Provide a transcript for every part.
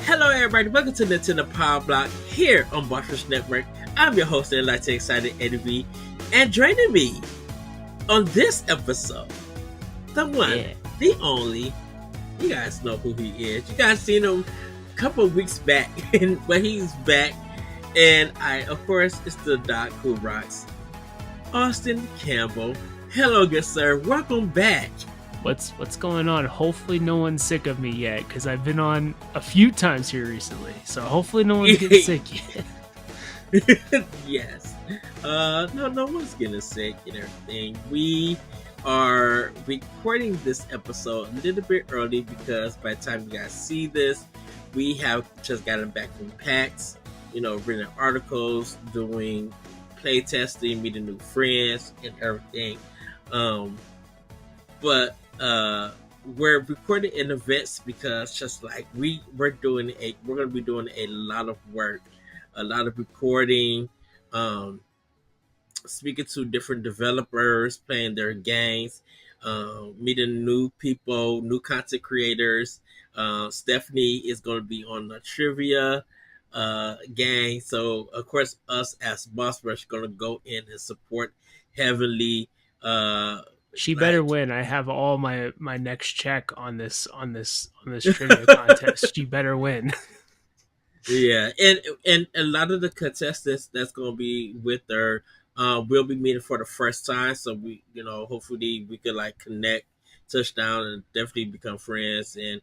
Hello, everybody. Welcome to Nintendo Power Block here on Bosphorus Network. I'm your host and Latte Excited Eddie B. And joining me on this episode, the one, Yeah. the only, you guys know who he is. You guys seen him a couple of weeks back, but he's back. And of course, it's the Doc who rocks, Austin Campbell. Hello, good sir. Welcome back. What's going on? Hopefully no one's sick of me yet, because I've been on a few times here recently. So hopefully no one's getting sick yet. Yes. No one's getting sick and everything. We are recording this episode a little bit early because by the time you guys see this, we have just gotten back from PAX, reading articles, doing play testing, meeting new friends and everything. But we're recording in events because just like we're going to be doing a lot of work, a lot of recording, speaking to different developers, playing their games, meeting new people, new content creators. Stephanie is going to be on the trivia gang. So of course us as Boss Rush are going to go in and support heavily. She better win. I have all my next check on this trivia contest. She better win. Yeah, and a lot of the contestants that's gonna be with her will be meeting for the first time. So we, hopefully we could like connect, touch down, and definitely become friends and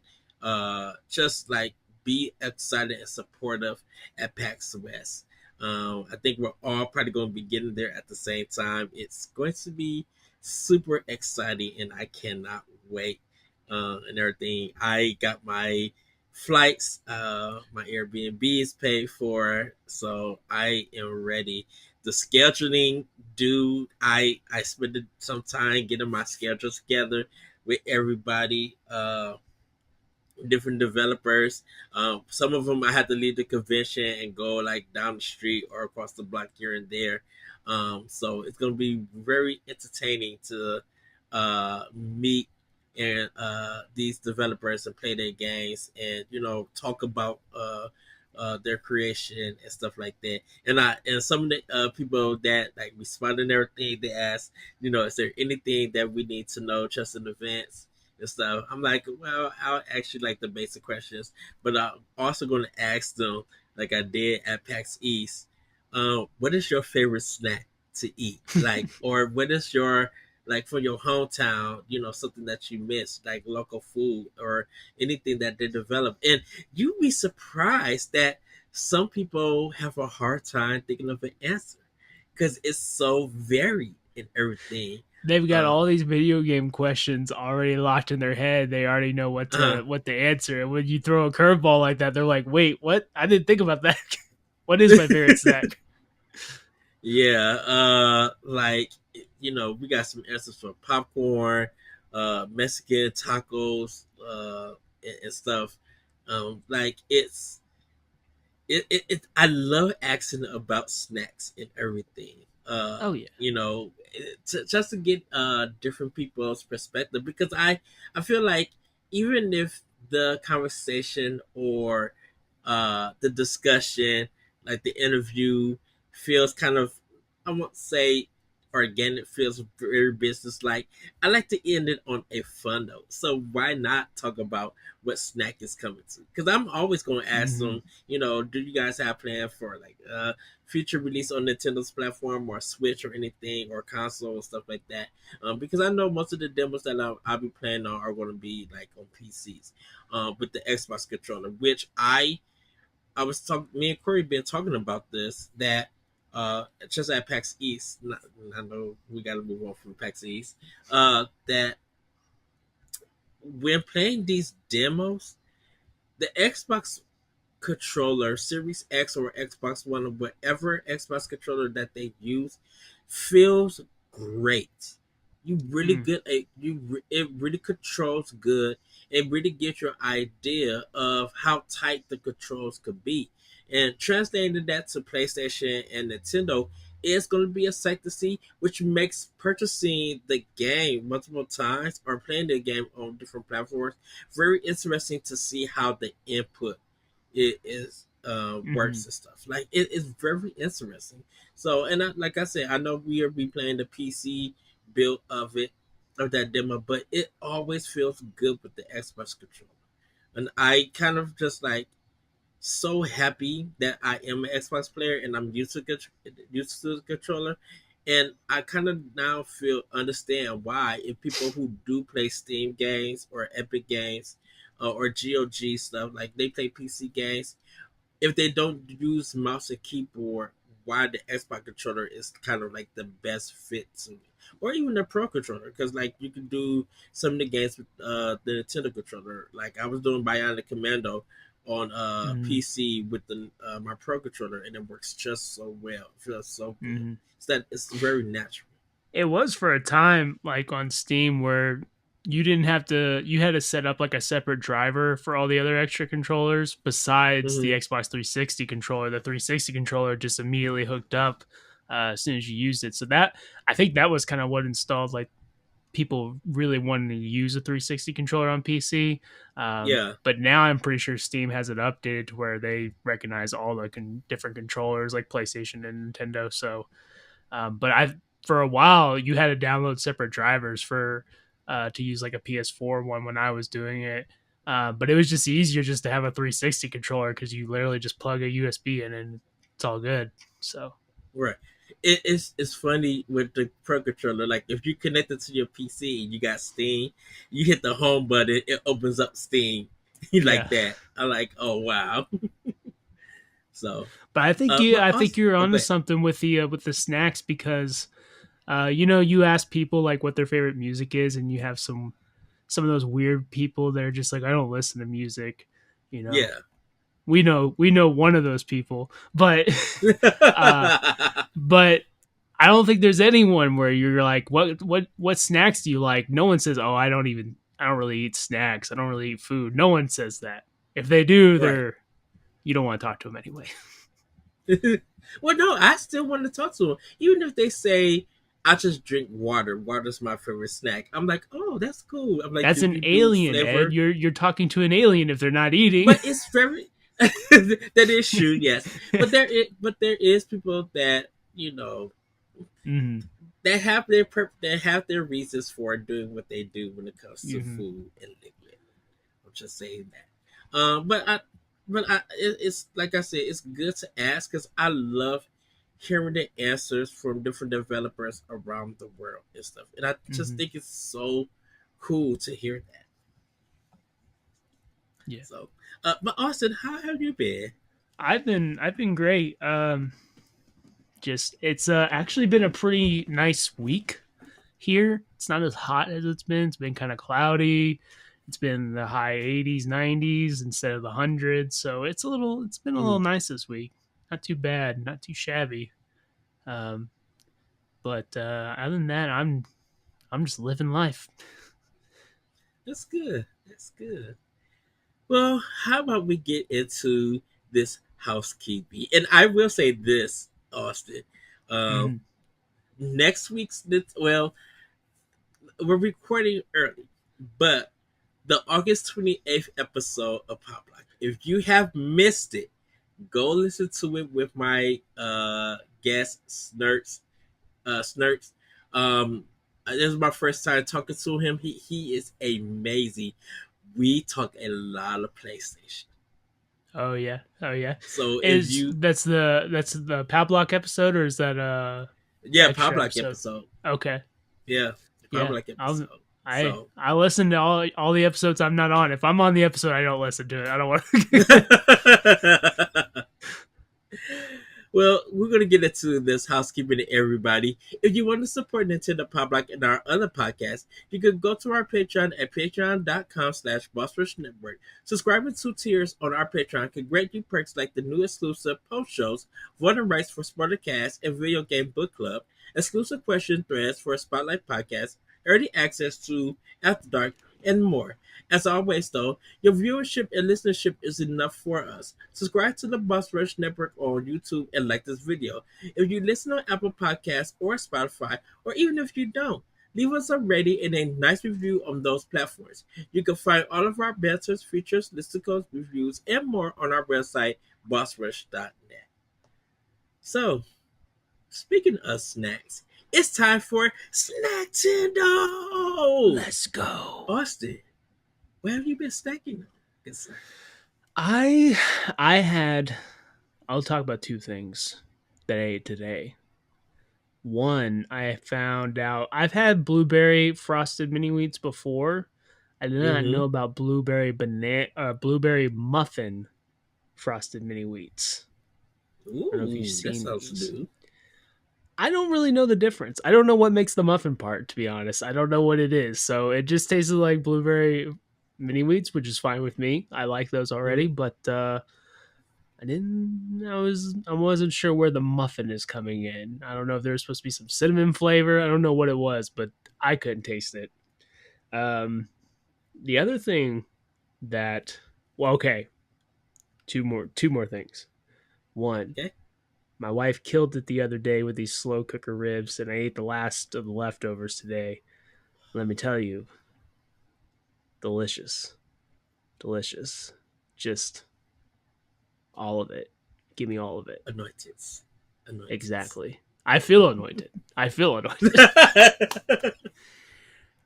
just like be excited and supportive at PAX West. I think we're all probably going to be getting there at the same time. It's going to be super exciting, and I cannot wait. And everything. I got my flights, my Airbnb is paid for, so I am ready. The scheduling, dude, I spent some time getting my schedule together with everybody, different developers. Some of them I had to leave the convention and go like down the street or across the block here and there. So it's gonna be very entertaining to meet and these developers and play their games and talk about their creation and stuff like that. And some of the people that like respond and everything, they ask, is there anything that we need to know just in advance and stuff. I'm like, well, I'll ask you like the basic questions, but I'm also going to ask them like I did at PAX East. What is your favorite snack to eat? Like, or what is your like for your hometown, something that you miss, like local food or anything that they develop. And you'd be surprised that some people have a hard time thinking of an answer because it's so varied in everything. They've got all these video game questions already locked in their head. They already know what to answer. And when you throw a curveball like that, they're like, "Wait, what? I didn't think about that. What is my favorite snack?" Yeah, we got some answers for popcorn, Mexican tacos, and stuff. Like I love asking about snacks and everything. Oh yeah. Just to get different people's perspective because I feel like even if the conversation or the discussion, like the interview, feels kind of, I won't say organic, feels very business like. I like to end it on a fun note. So why not talk about what snack is coming to? Because I'm always going to ask them, do you guys have plans for like future release on Nintendo's platform or Switch or anything or console and stuff like that? Because I know most of the demos that I'll be playing on are going to be like on PCs with the Xbox controller, which I was talking. Me and Corey been talking about this that just at PAX East. I know we got to move on from PAX East. That when playing these demos, the Xbox controller, Series X or Xbox One or whatever Xbox controller that they use, feels great. You really good. It really controls good. It really gives you an idea of how tight the controls could be. And translating that to PlayStation and Nintendo is going to be a sight to see, which makes purchasing the game multiple times or playing the game on different platforms very interesting to see how the input it is Mm-hmm. works and stuff. Like it is very interesting. So, and like I said, I know we are be playing the PC build of it of that demo, but it always feels good with the Xbox controller. And I kind of just like so happy that I am an Xbox player and I'm used to the controller, and I kind of now feel understand why if people who do play Steam games or Epic games or GOG stuff like they play PC games, if they don't use mouse and keyboard, why the Xbox controller is kind of like the best fit to me, or even the Pro controller, because like you can do some of the games with the Nintendo controller. Like I was doing Bionic Commando on Mm-hmm. PC with the my Pro controller, and it works just so well. It feels so good. Mm-hmm. It's that it's very natural. It was for a time like on Steam where you didn't have to you had to set up like a separate driver for all the other extra controllers besides the Hmm. Xbox 360 controller. The 360 controller just immediately hooked up as soon as you used it. So that I think that was kind of what installed like people really wanting to use a 360 controller on PC. Yeah, But now I'm pretty sure Steam has it updated to where they recognize all the different controllers like PlayStation and Nintendo. So but I for a while you had to download separate drivers for to use like a PS4 one when I was doing it. But it was just easier just to have a 360 controller because you literally just plug a USB in and it's all good. So right. It's funny with the Pro controller. Like if you connect it to your PC and you got Steam, you hit the home button, it opens up Steam like yeah, that. I'm like, oh wow. So, but but I think also, you're onto okay, something with the snacks because you know you ask people like what their favorite music is and you have some of those weird people that are just like I don't listen to music, you know. yeah. We know one of those people, but uh but I don't think there's anyone where you're like, what snacks do you like? No one says, oh, I don't really eat snacks. I don't really eat food. No one says that. If they do, Right. they're you don't want to talk to them anyway. Well, no, I still want to talk to them, even if they say I just drink water. Water's my favorite snack. I'm like, oh, that's cool. I'm like, That's do an you do alien, Ed. flavor? You're talking to an alien if they're not eating. But it's very that is true, yes. But there is people that Hmm. that have their reasons for doing what they do when it comes to Hmm. food and liquid. I'm just saying that. It's like I said, it's good to ask because I love hearing the answers from different developers around the world and stuff, and I just Hmm. think it's so cool to hear that. Yeah, So, but Austin, how have you been? I've been great. Just it's actually been a pretty nice week here. It's not as hot as it's been. It's been kind of cloudy. It's been the high 80s, 90s instead of the hundreds. So it's been a little Mhm. nice this week. Not too bad, not too shabby. Um, but other than that, I'm just living life. That's good. That's good. Well, how about we get into this housekeeping? And I will say this, Austin. Um, Hmm. Next week's well, we're recording early, but the August 28th episode of Pop Lock. If you have missed it, go listen to it with my guest Snurks. This is my first time talking to him. He is amazing. We talk a lot of PlayStation. Oh yeah, oh yeah. So if Is you that's the Pavlok episode or is that yeah, Pop extra Lock episode? episode. Okay, Yeah, Pop yeah. Lock episode. So I listen to all the episodes I'm not on. If I'm on the episode, I don't listen to it. I don't want to. well, we're gonna get into this housekeeping to everybody. If you want to support Nintendo Pop Rock and our other podcasts, you can go to our Patreon at patreon.com/Bossrush Network. Subscribing to tiers on our Patreon can grant you perks like the new exclusive post shows, voting rights for Spoilercast and Video Game Book Club, exclusive question threads for a Spotlight podcast, early access to After Dark, and more. As always, though, your viewership and listenership is enough for us. Subscribe to the Bus Rush Network on YouTube and like this video. If you listen on Apple Podcasts or Spotify, or even if you don't, Leave us a rating and a nice review on those platforms. You can find all of our banters, features, listicles, reviews, and more on our website, bossrush.net. So, speaking of snacks, it's time for Snackendo! Let's go. Austin, where have you been snacking? Good sir. I I had I'll talk about two things that I ate today. One, I found out I've had blueberry frosted mini wheats before. I did not Mm-hmm. know about blueberry muffin frosted mini wheats. I don't know if you've Ooh, that seen sounds these. new. I don't really know the difference. I don't know what makes the muffin part, to be honest. I don't know what it is. So it just tasted like blueberry mini wheats, which is fine with me. I like those already, Mm-hmm. but I wasn't sure where the muffin is coming in. I don't know if there was supposed to be some cinnamon flavor. I don't know what it was, but I couldn't taste it. Um the other thing that well, okay, two more things. One, Okay. my wife killed it the other day with these slow cooker ribs, and I ate the last of the leftovers today. Let me tell you, delicious. Delicious. Just all of it. Give me all of it. Anointed. Anointed. Exactly. I feel anointed. I feel anointed.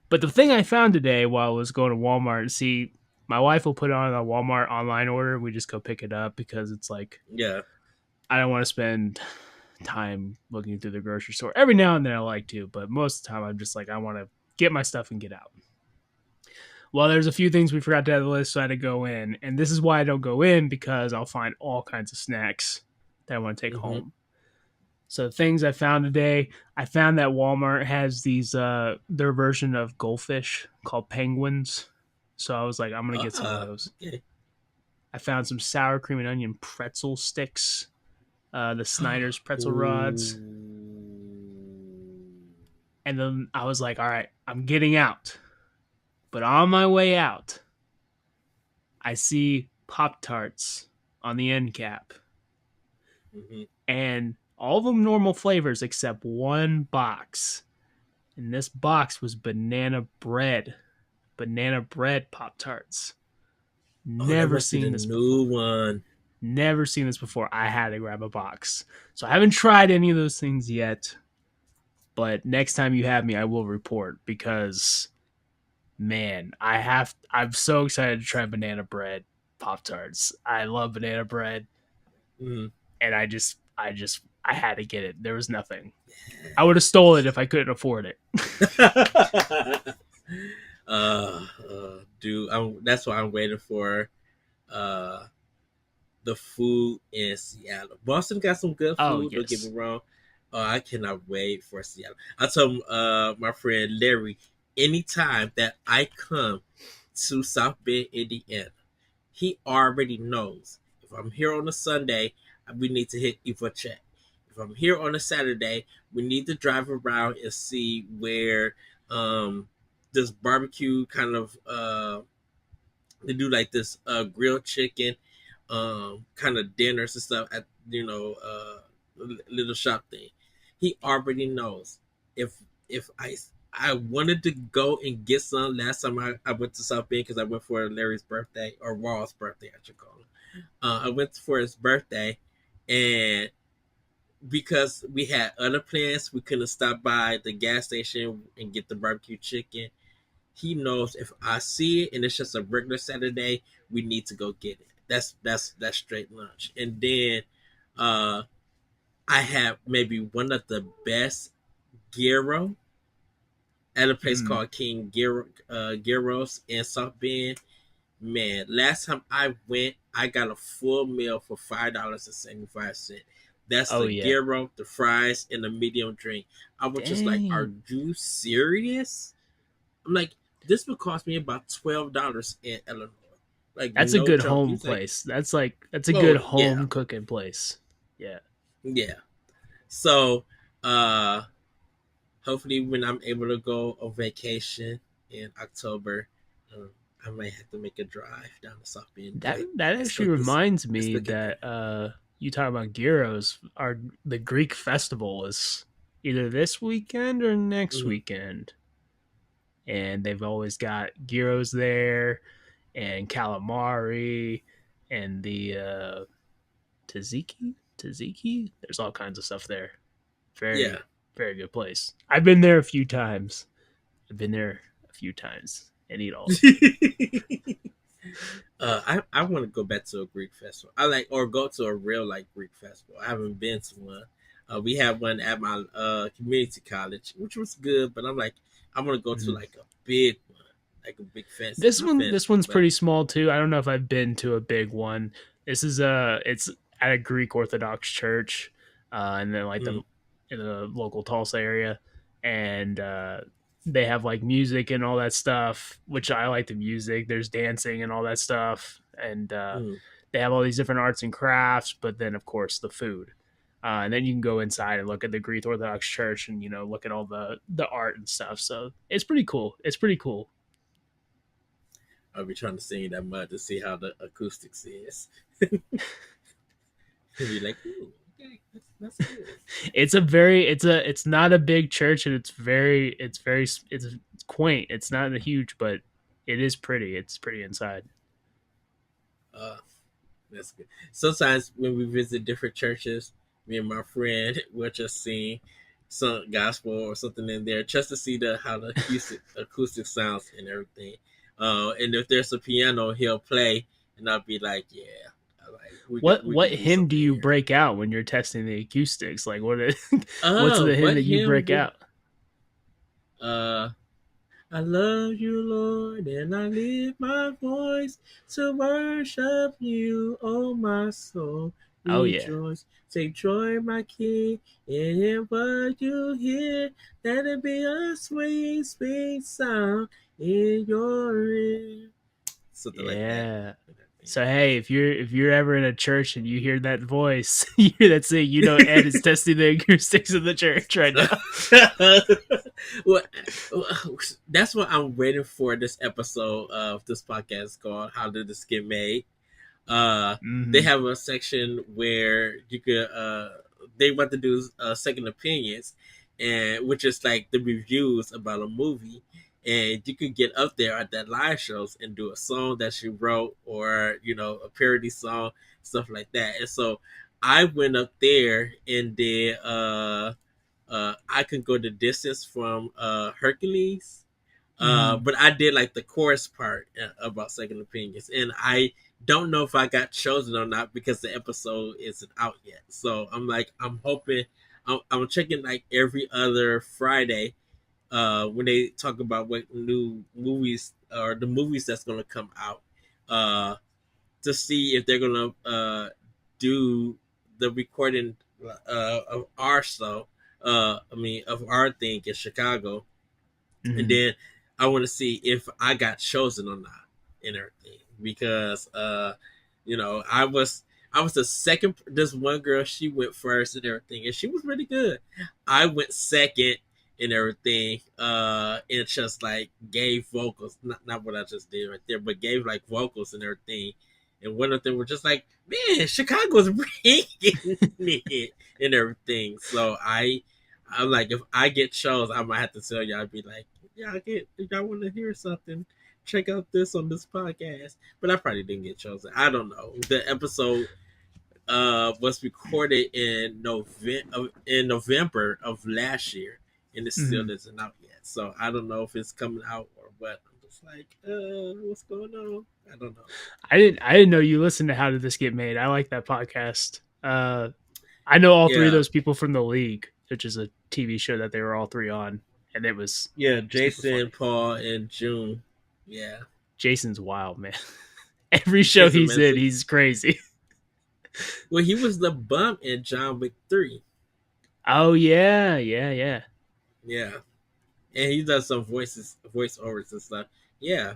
But the thing I found today while I was going to Walmart, see, my wife will put it on a Walmart online order. We just go pick it up because it's like, Yeah. I don't want to spend time looking through the grocery store. Every now and then I like to, but most of the time I'm just like, I want to get my stuff and get out. Well, there's a few things we forgot to add to the list, so I had to go in. And this is why I don't go in, because I'll find all kinds of snacks that I want to take Mm-hmm. home. So things I found today, I found that Walmart has these their version of goldfish called penguins. So I was like, I'm gonna get some of Ah, those. okay. I found some sour cream and onion pretzel sticks, the Snyder's pretzel rods, Ooh. and then I was like, all right, I'm getting out. But on my way out, I see Pop Tarts on the end cap, Mm-hmm. and all of them normal flavors except one box. And this box was banana bread Pop Tarts. Oh, that Never must be seen the this before. new one. Never seen this before. I had to grab a box. So I haven't tried any of those things yet. But next time you have me, I will report because man, I'm so excited to try banana bread Pop Tarts. I love banana bread Mm-hmm. and I had to get it. There was nothing. I would have stole it if I couldn't afford it. Dude, that's why I'm waiting for uh the food in Seattle. Boston got some good Oh, food. Don't get me yes. wrong. I cannot wait for Seattle. I told my friend Larry, anytime that I come to South Bend, Indiana, he already knows if I'm here on a Sunday, we need to hit Evo Check. If I'm here on a Saturday, we need to drive around and see where this barbecue kind of they do like this grilled chicken kind of dinners and stuff at little shop thing. He already knows if if I wanted to go and get some last time I went to South Bend because I went for Larry's birthday or Wall's birthday I should call him. I went for his birthday and because we had other plans we couldn't stop by the gas station and get the barbecue chicken. He knows if I see it and it's just a regular Saturday, we need to go get it. That's straight lunch. And then uh I have maybe one of the best gyro at a place Mm. called King Gyros in South Bend. Man, last time I went, I got a full meal for $5.75. That's Oh, the yeah. gyro, the fries, and the medium drink. I was just like, "Are Dang. you serious?" I'm like, "This would cost me about $12 in Illinois." Like That's a no good joke. home He's like, place. That's a "Oh good yeah, home cooking place. Yeah. yeah." So, uh, hopefully, when I'm able to go on vacation in October, um, I might have to make a drive down to South Bend. That Like, that let's actually go get some. reminds Let's me go get that. that you talk about gyros. The Greek festival is either this weekend or next Mm-hmm. weekend. and they've always got gyros there and calamari and the tzatziki. There's all kinds of stuff there. Yeah. Very, very good place. I've been there a few times. I've been there a few times and eat all the food. I want to go back to a Greek festival. I like or go to a real like Greek festival. I haven't been to one. We had one at my community college, which was good. But I'm like, I want to go to Mhm. like a big one, like a big fancy, not This fancy, one's but pretty small too. I don't know if I've been to a big one. This is it's at a Greek Orthodox church, and then like mm, the in the local Tulsa area, and they have like music and all that stuff, which I like the music. There's dancing and all that stuff, and mm. they have all these different arts and crafts. But then of course the food. And then you can go inside and look at the Greek Orthodox Church, and look at all the art and stuff. So it's pretty cool. It's pretty cool. I'll be trying to sing that mud to see how the acoustics is. And be like, ooh, okay, that's good. It's not a big church, and it's quaint. It's not a huge, but it is pretty. It's pretty inside. Uh, That's good. Sometimes when we visit different churches, me and my friend will just sing some gospel or something in there just to see the how the acoustic sounds and everything. And if there's a piano, he'll play, and I'll be like, "Yeah, I like we What could do hymn do something you here." break out when you're testing the acoustics? Like what's the hymn What that you hymn break do? out? Uh, I love you, Lord, and I lift my voice to worship you, oh my soul. Oh yeah, Rejoice, take joy, my King, in what you hear. Let it be a sweet, sweet sound in your ear. Something like that. yeah. So hey, if you're ever in a church and you hear that voice, you hear that saying, Ed is testing the acoustics of the church right now. Well, that's what I'm waiting for this episode of this podcast called How Did This Get Made? They Hmm. have a section where you could they want to do second opinions, and which is like the reviews about a movie, and you could get up there at that live shows and do a song that you wrote or a parody song, stuff like that. And so I went up there and did I Can Go the Distance from Hercules, Hmm. but I did like the chorus part about second opinions, and I don't know if I got chosen or not because the episode isn't out yet. So I'm like, I'm hoping, I'm checking like every other Friday when they talk about what new movies or the movies that's gonna come out uh, to see if they're gonna do the recording of our show. I mean, of our thing in Chicago, and Hmm. then I want to see if I got chosen or not in everything because I was the second. This one girl, she went first and everything, and she was really good. I went second and everything, and just like gave vocals, not what I just did right there, but gave like vocals and everything. And one of them were just like, "Man, Chicago's bringing it and everything." So I'm like, if I get shows, I might have to tell y'all. I'd be like, y'all get if y'all want to hear something, check out this on this podcast. But I probably didn't get chosen. I don't know. The episode was recorded in November of last year, and it still Hmm. isn't out yet. So I don't know if it's coming out or what. I'm just like, what's going on? I don't know. I didn't know you listened to How Did This Get Made. I like that podcast. I know all three of Yeah, those people from The League, which is a TV show that they were all three on, and it was yeah. super Jason, funny. Paul, and June. Yeah, Jason's wild, man. Every show Jason he's in, Manson. he's crazy. Well, he was the bum in John Wick 3. Oh yeah, yeah, yeah. Yeah, and he does some voiceovers and stuff. Yeah.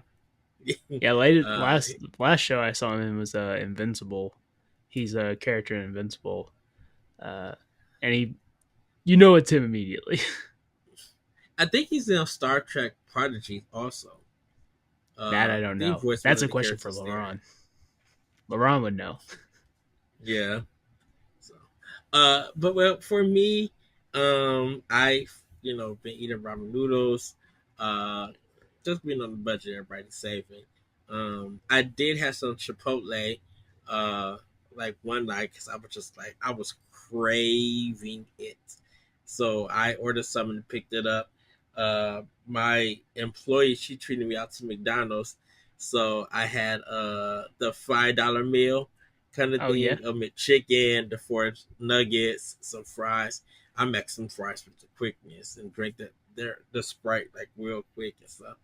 Yeah, uh, last show I saw him in was Invincible. He's a character in Invincible, uh, and you know it's him immediately. I think he's in Star Trek Prodigy also. That I I don't think he know. voiced one That's of a the question for characters there. LaRon. LaRon would know. Yeah. So, but well, for me, I been eating ramen noodles. Uh, just being on the budget, everybody's saving. I did have some Chipotle, uh, like one night because I was just like I was craving it, so I ordered something and picked it up. My employee she treated me out to McDonald's, so I had the $5 meal kind of Oh yeah. thing, a McChicken, the four nuggets, some fries. I make some fries with the quickness and drink the Sprite like real quick and stuff.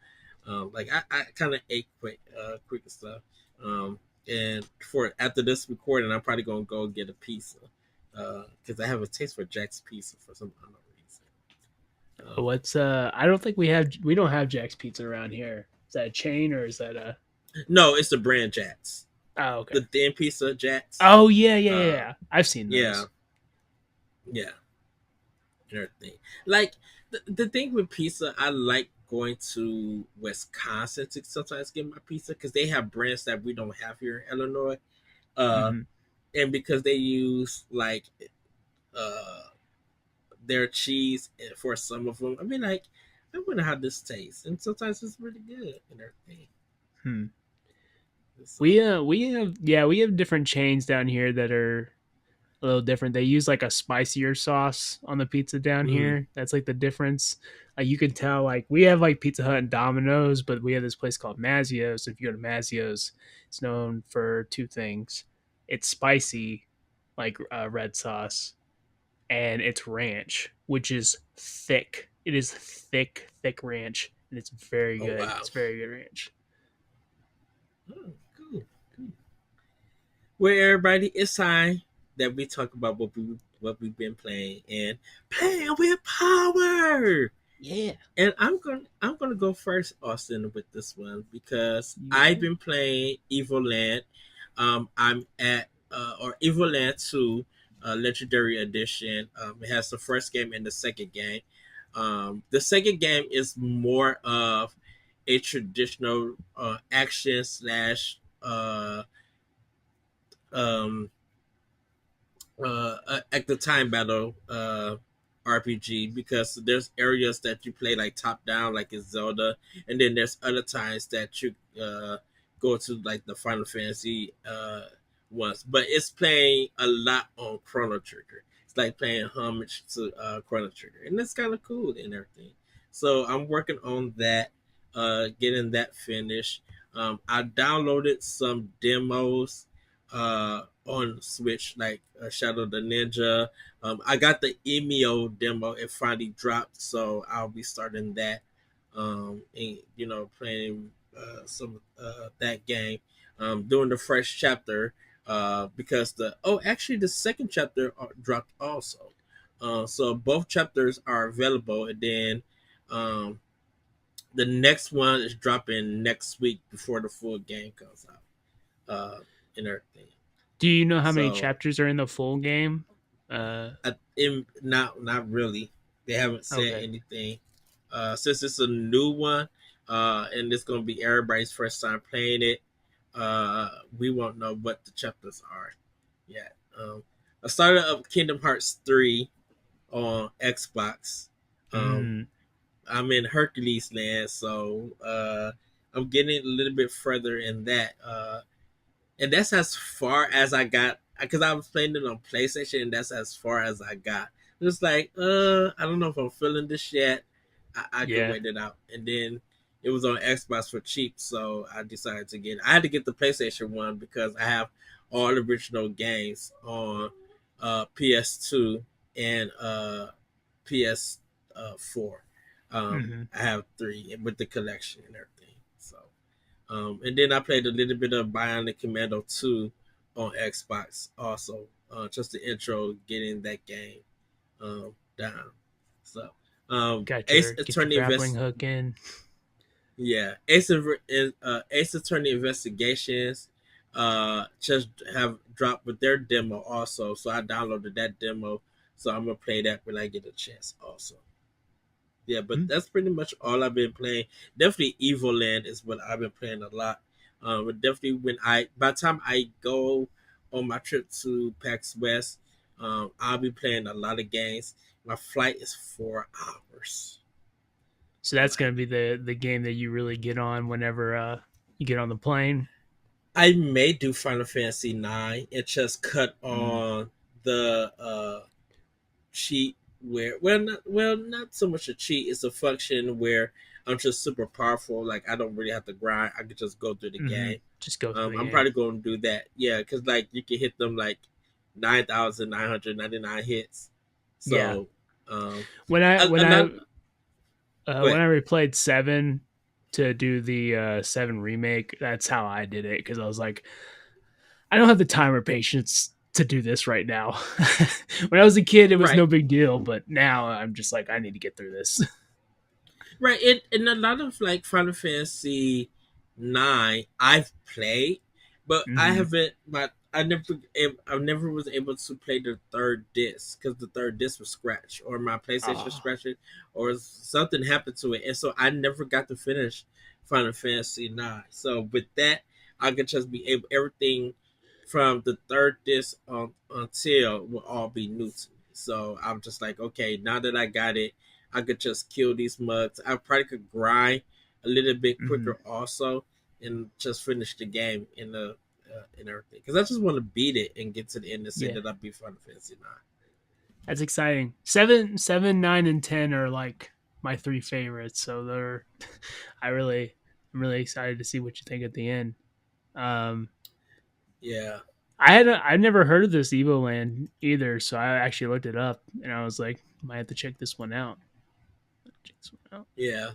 Like I kind of ate quick and stuff. And for after this recording, I'm probably gonna go get a pizza because I have a taste for Jack's Pizza for some unknown reason. What's I don't think we don't have Jack's Pizza around here. Is that a chain or is that a No, it's the brand Jack's, Oh, okay. the thin pizza Jack's. Oh yeah, yeah, yeah, Uh, yeah. I've seen yeah, those. yeah, and everything. Like the thing with pizza, I like going to Wisconsin to sometimes get my pizza because they have brands that we don't have here in Illinois. Uh, Hmm. and because they use like uh their cheese for some of them, I mean, like I wonder how this tastes, and sometimes it's really good and everything. Hmm. So, We have different chains down here that are a little different. They use like a spicier sauce on the pizza down mm, here. That's like the difference. You can tell like we have like Pizza Hut and Domino's, but we have this place called Mazzio's. If you go to Mazzio's, it's known for two things. It's spicy, like red sauce, and it's ranch, which is thick. It is thick, thick ranch, and it's very oh good. wow, It's very good ranch. oh, cool, cool. Well, everybody, it's time that we talk about what we've been playing and playing with power. Yeah, And I'm gonna go first, Austin, with this one because you I've got it. been playing Evil Land. I'm at or Evil Land 2, Legendary Edition. It has the first game and the second game. The second game is more of a traditional action slash um at the time battle RPG because there's areas that you play like top down like in Zelda, and then there's other times that you go to like the Final Fantasy ones, but it's playing a lot on Chrono Trigger. It's like playing homage to Chrono Trigger, and it's kind of cool and everything. So I'm working on that, getting that finished. I downloaded some demos on Switch, like Shadow the Ninja. I got the Emio demo; it finally dropped, so I'll be starting that. And playing some that game. Doing the first chapter because actually the second chapter dropped also. So both chapters are available, and then um, the next one is dropping next week before the full game comes out. And everything. Do you know how many So chapters are in the full game? Uh, not really. They haven't said okay. anything. Since it's a new one, and it's gonna be everybody's first time playing it, we won't know what the chapters are yet. I started up Kingdom Hearts 3 on Xbox. Um, Mm, I'm in Hercules land, so I'm getting a little bit further in that. And that's as far as I got because I was playing it on PlayStation, and that's as far as I got. It's like, I don't know if I'm feeling this yet. I could yeah. wait it out, and then it was on Xbox for cheap, so I decided to get. I had to get the PlayStation one because I have all the original games on PS2 and PS4. Hmm. I have three with the collection and everything. So and then I played a little bit of Bionic Commando 2 on Xbox also. Just the intro, getting that game down. So Ace Get your Attorney grappling hook in. yeah, Ace Attorney Investigations just have dropped with their demo also. So I downloaded that demo. So I'm gonna play that when I get a chance also. Yeah, but Hmm? that's pretty much all I've been playing. Definitely Evil Land is what I've been playing a lot. But definitely by the time I go on my trip to PAX West, I'll be playing a lot of games. My flight is 4 hours. So that's gonna be the game that you really get on whenever you get on the plane. I may do Final Fantasy 9 and just cut Mm. on the cheat where not so much a cheat, it's a function where I'm just super powerful, like I don't really have to grind, I could just go through the Mm-hmm. game. Just go through the I'm game. probably going to do that, yeah, because like you can hit them like 9,999 hits. Yeah. So When I a, when a I lot. Go when ahead. I replayed 7 to do the 7 remake, that's how I did it because I was like, I don't have the time or patience to do this right now. When I was a kid, it was Right. no big deal, but now I'm just like, I need to get through this. Right, and a lot of like Final Fantasy 9 I've played, but I Hmm. haven't. But I never was able to play the third disc because the third disc was scratched, or my PlayStation Oh. scratched it, or something happened to it, and so I never got to finish Final Fantasy 9. So with that, I could just be able everything from the third disc until will all be new to me. So I'm just like, okay, now that I got it, I could just kill these mugs. I probably could grind a little bit Hmm. quicker also, and just finish the game in the and everything. Because I just want to beat it and get to the end and say Yeah, that I beat Final Fantasy 9. that's exciting. 7, 9, and 10 are like my three favorites. So they're, I'm really excited to see what you think at the end. Um, Yeah, I never heard of this Evo Land either, so I actually looked it up and I was like, might have to check this one out. Check this one out. yeah.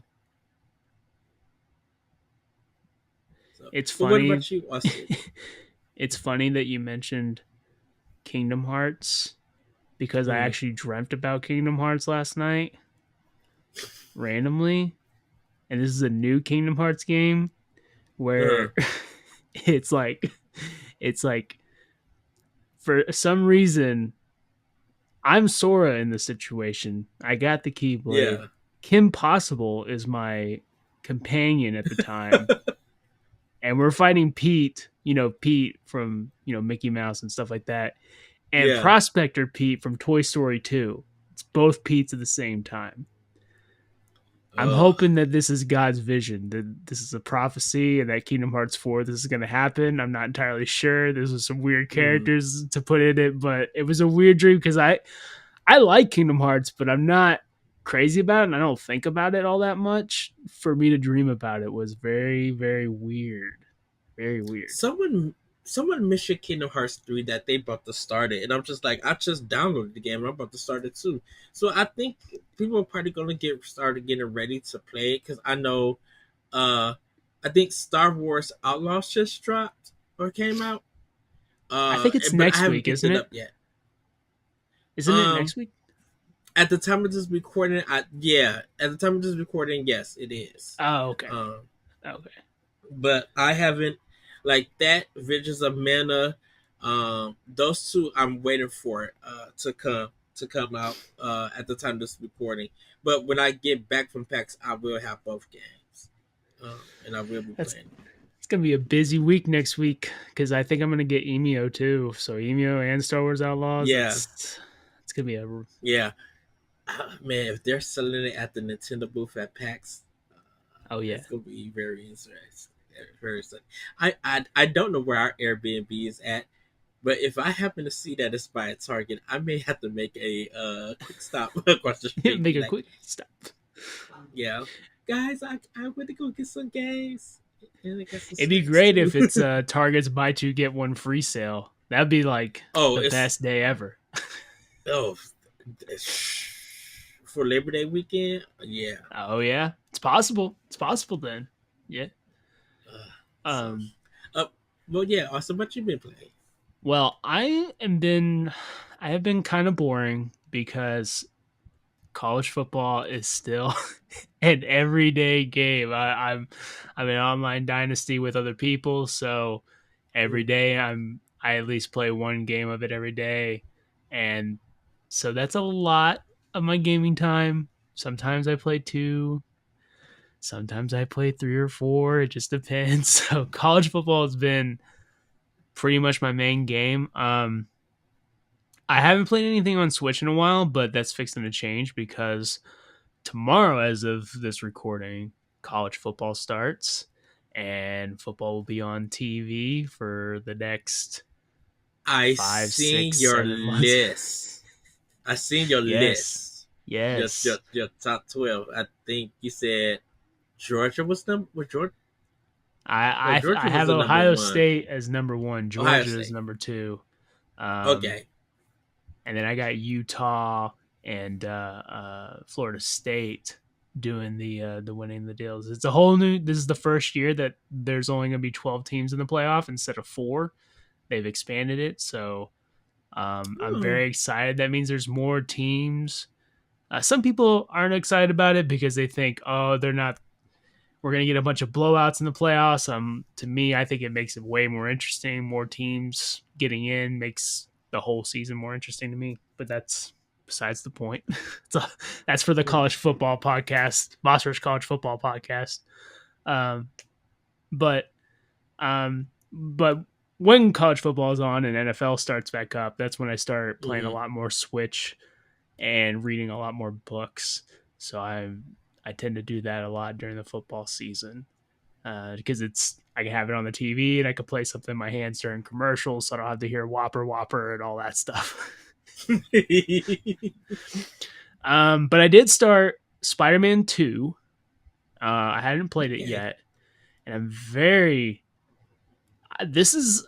So, It's but what funny. about you, Austin? It's funny that you mentioned Kingdom Hearts because I Mm, actually dreamt about Kingdom Hearts last night randomly, and this is a new Kingdom Hearts game uh, where it's like it's like for some reason I'm Sora in this situation. I got the Keyblade. yeah, Kim Possible is my companion at the time, and we're fighting Pete. You know Pete from Mickey Mouse and stuff like that, and yeah. Prospector Pete from Toy Story 2. It's both Pete's at the same time. I'm Uh, hoping that this is God's vision, that this is a prophecy, and that Kingdom Hearts 4 this is going to happen. I'm not entirely sure. There's some weird mm. characters to put in it, but it was a weird dream because I like Kingdom Hearts, but I'm not crazy about it, and I don't think about it all that much. For me to dream about it was very, very weird. Very weird. Someone someone mentioned Kingdom Hearts 3 that they about to start it, and I'm just like, I just downloaded the game and I'm about to start it too. So I think people are probably gonna get started getting ready to play it because I know uh I think Star Wars Outlaws just dropped or came out. I think it's But I next haven't week, picked isn't it it? up yet. Isn't it Um next week? at the time of this recording, at the time of this recording, yes, it is. Oh, okay. Um Okay. but I haven't like that Visions of Mana. Those two I'm waiting for it to come out at the time of this recording. But when I get back from PAX, I will have both games, and I will be That's playing. It's gonna be a busy week next week because I think I'm gonna get Emio too. So Emio and Star Wars Outlaws. Yeah, That's it's gonna be a yeah, man. If they're selling it at the Nintendo booth at PAX, oh yeah. it's gonna be very interesting. Very interesting. I don't know where our Airbnb is at. But if I happen to see that it's by a Target, I may have to make a quick stop across the street. Make Be a like, quick stop. yeah, guys, I went to go get some games and I got some It'd be snacks great too. if it's Target's buy two get one free sale. That'd be like Oh, the it's best day ever. oh it's, for Labor Day weekend. Yeah. Oh yeah, it's possible. It's possible then. Yeah. So, Um. uh, well, yeah. Also, what you been playing? Well, I have been kind of boring because college football is still an everyday game. I'm an online dynasty with other people, so every Mm. day I at least play one game of it every day, and so that's a lot of my gaming time. Sometimes I play two, sometimes I play three or four. It just depends. So college football has been pretty much my main game. I haven't played anything on Switch in a while, but that's fixing to change because tomorrow, as of this recording, college football starts, and football will be on TV for the next I 5, seen 6, your 7 months. list. I seen your Yes, list. yes. Your top 12. I think you said Georgia was Georgia. No, I Georgia was have the number Ohio one. State as number one. Ohio Georgia is State. number two. Okay. And then I got Utah and Florida State doing the winning the deals. It's a whole new. This is the first year that there's only going to be 12 teams in the playoff instead of 4. They've expanded it, so I'm Oh. very excited. That means there's more teams. Some people aren't excited about it because they think, oh, they're not. We're going to get a bunch of blowouts in the playoffs. To me, I think it makes it way more interesting. More teams getting in makes the whole season more interesting to me. But that's besides the point. So that's for the college football podcast, Boss College Football Podcast. Um, but but when college football is on and NFL starts back up, that's when I start playing a Mm-hmm. lot more Switch and reading a lot more books. So I tend to do that a lot during the football season because it's I can have it on the TV and I can play something in my hands during commercials, so I don't have to hear whopper whopper and all that stuff. But I did start Spider-Man 2. I hadn't played it Okay. yet, and I'm very. This is.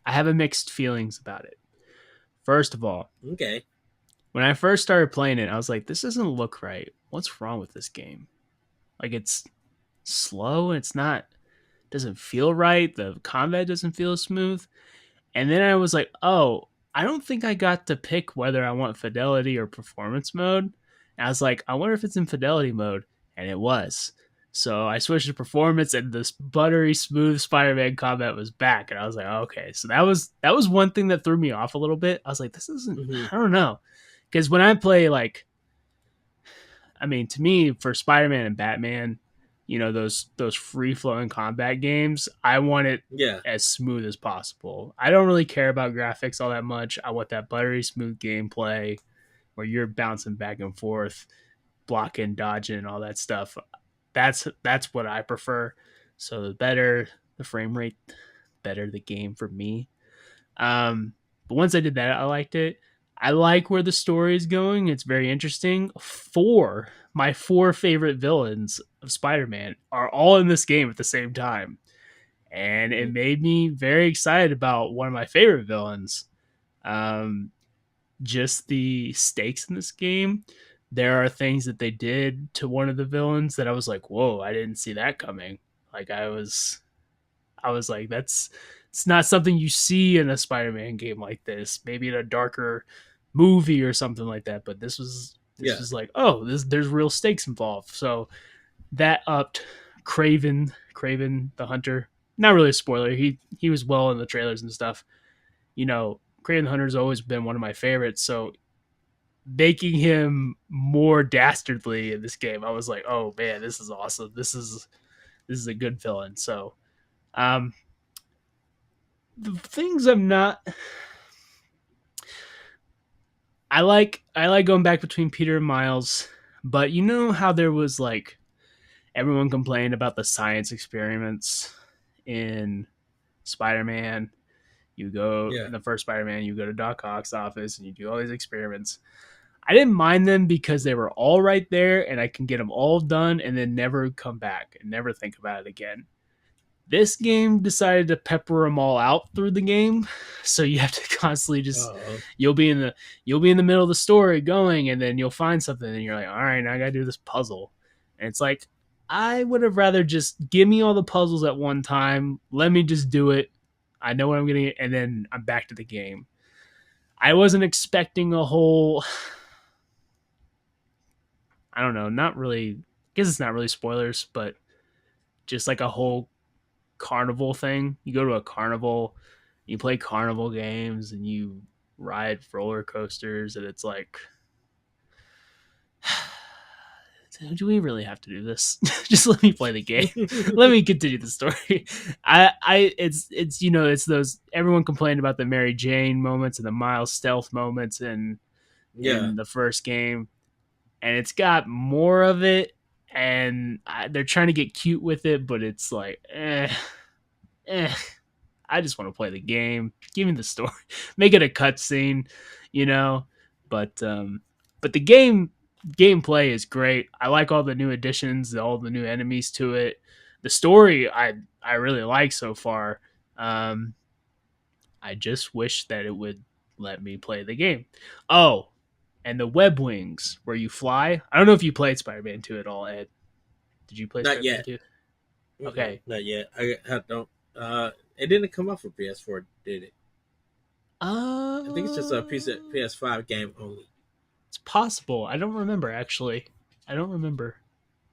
I have a mixed feelings about it. First of all, Okay. when I first started playing it, I was like, "This doesn't look right. What's wrong with this game? Like, it's slow and it's not doesn't feel right. The combat doesn't feel smooth." And then I was like, oh, I don't think I got to pick whether I want fidelity or performance mode. And I was like, I wonder if it's in fidelity mode. And it was. So I switched to performance and this buttery smooth Spider-Man combat was back. And I was like, okay. So that was one thing that threw me off a little bit. I was like, this isn't Mm-hmm. I don't know. Because when I play to me, for Spider-Man and Batman, those free flowing combat games, I want it Yeah. as smooth as possible. I don't really care about graphics all that much. I want that buttery smooth gameplay where you're bouncing back and forth, blocking, dodging, all that stuff. That's what I prefer. So the better the frame rate, better the game for me. But once I did that, I liked it. I like where the story is going. It's very interesting. My four favorite villains of Spider-Man are all in this game at the same time. And it made me very excited about one of my favorite villains. Um, just the stakes in this game. There are things that they did to one of the villains that I was like, whoa, I didn't see that coming. Like I was like, that's it's not something you see in a Spider-Man game like this. Maybe in a darker movie or something like that. But this Yeah. was like, oh, there's real stakes involved. So that upped Craven the Hunter. Not really a spoiler. He was well in the trailers and stuff. Craven the Hunter's always been one of my favorites. So making him more dastardly in this game, I was like, oh man, this is awesome. This is a good villain. So um the things I'm not I like going back between Peter and Miles, but you know how there was like everyone complained about the science experiments in Spider-Man. You go Yeah. in the first Spider-Man, you go to Doc Ock's office and you do all these experiments. I didn't mind them because they were all right there and I can get them all done and then never come back and never think about it again. This game decided to pepper them all out through the game, so you have to constantly just Oh. you'll be in the you'll be in the middle of the story going, and then you'll find something, and you're like, all right, now I gotta do this puzzle, and it's like I would have rather just give me all the puzzles at one time, let me just do it. I know what I'm gonna get, and then I'm back to the game. I wasn't expecting a whole. I don't know, not really. I guess it's not really spoilers, but just like a whole carnival thing. You go to a carnival, you play carnival games, and you ride roller coasters, and it's like, do we really have to do this? Just let me play the game. Let me continue the story. It's those everyone complained about the Mary Jane moments and the Miles stealth moments in Yeah. the first game. and it's got more of it, and they're trying to get cute with it, but it's like, eh. I just want to play the game. Give me the story. Make it a cutscene, you know. But but the gameplay is great. I like all the new additions, all the new enemies to it. The story I really like so far. Um, I just wish that it would let me play the game. Oh, and the web wings where you fly. I don't know if you played Spider-Man 2 at all, Ed. Did you play Not Spider-Man yet. 2? Mm-mm, Okay. not yet. I don't. It didn't come out for PS4, did it? I think it's just a PS5 game only. It's possible. I don't remember actually. I don't remember.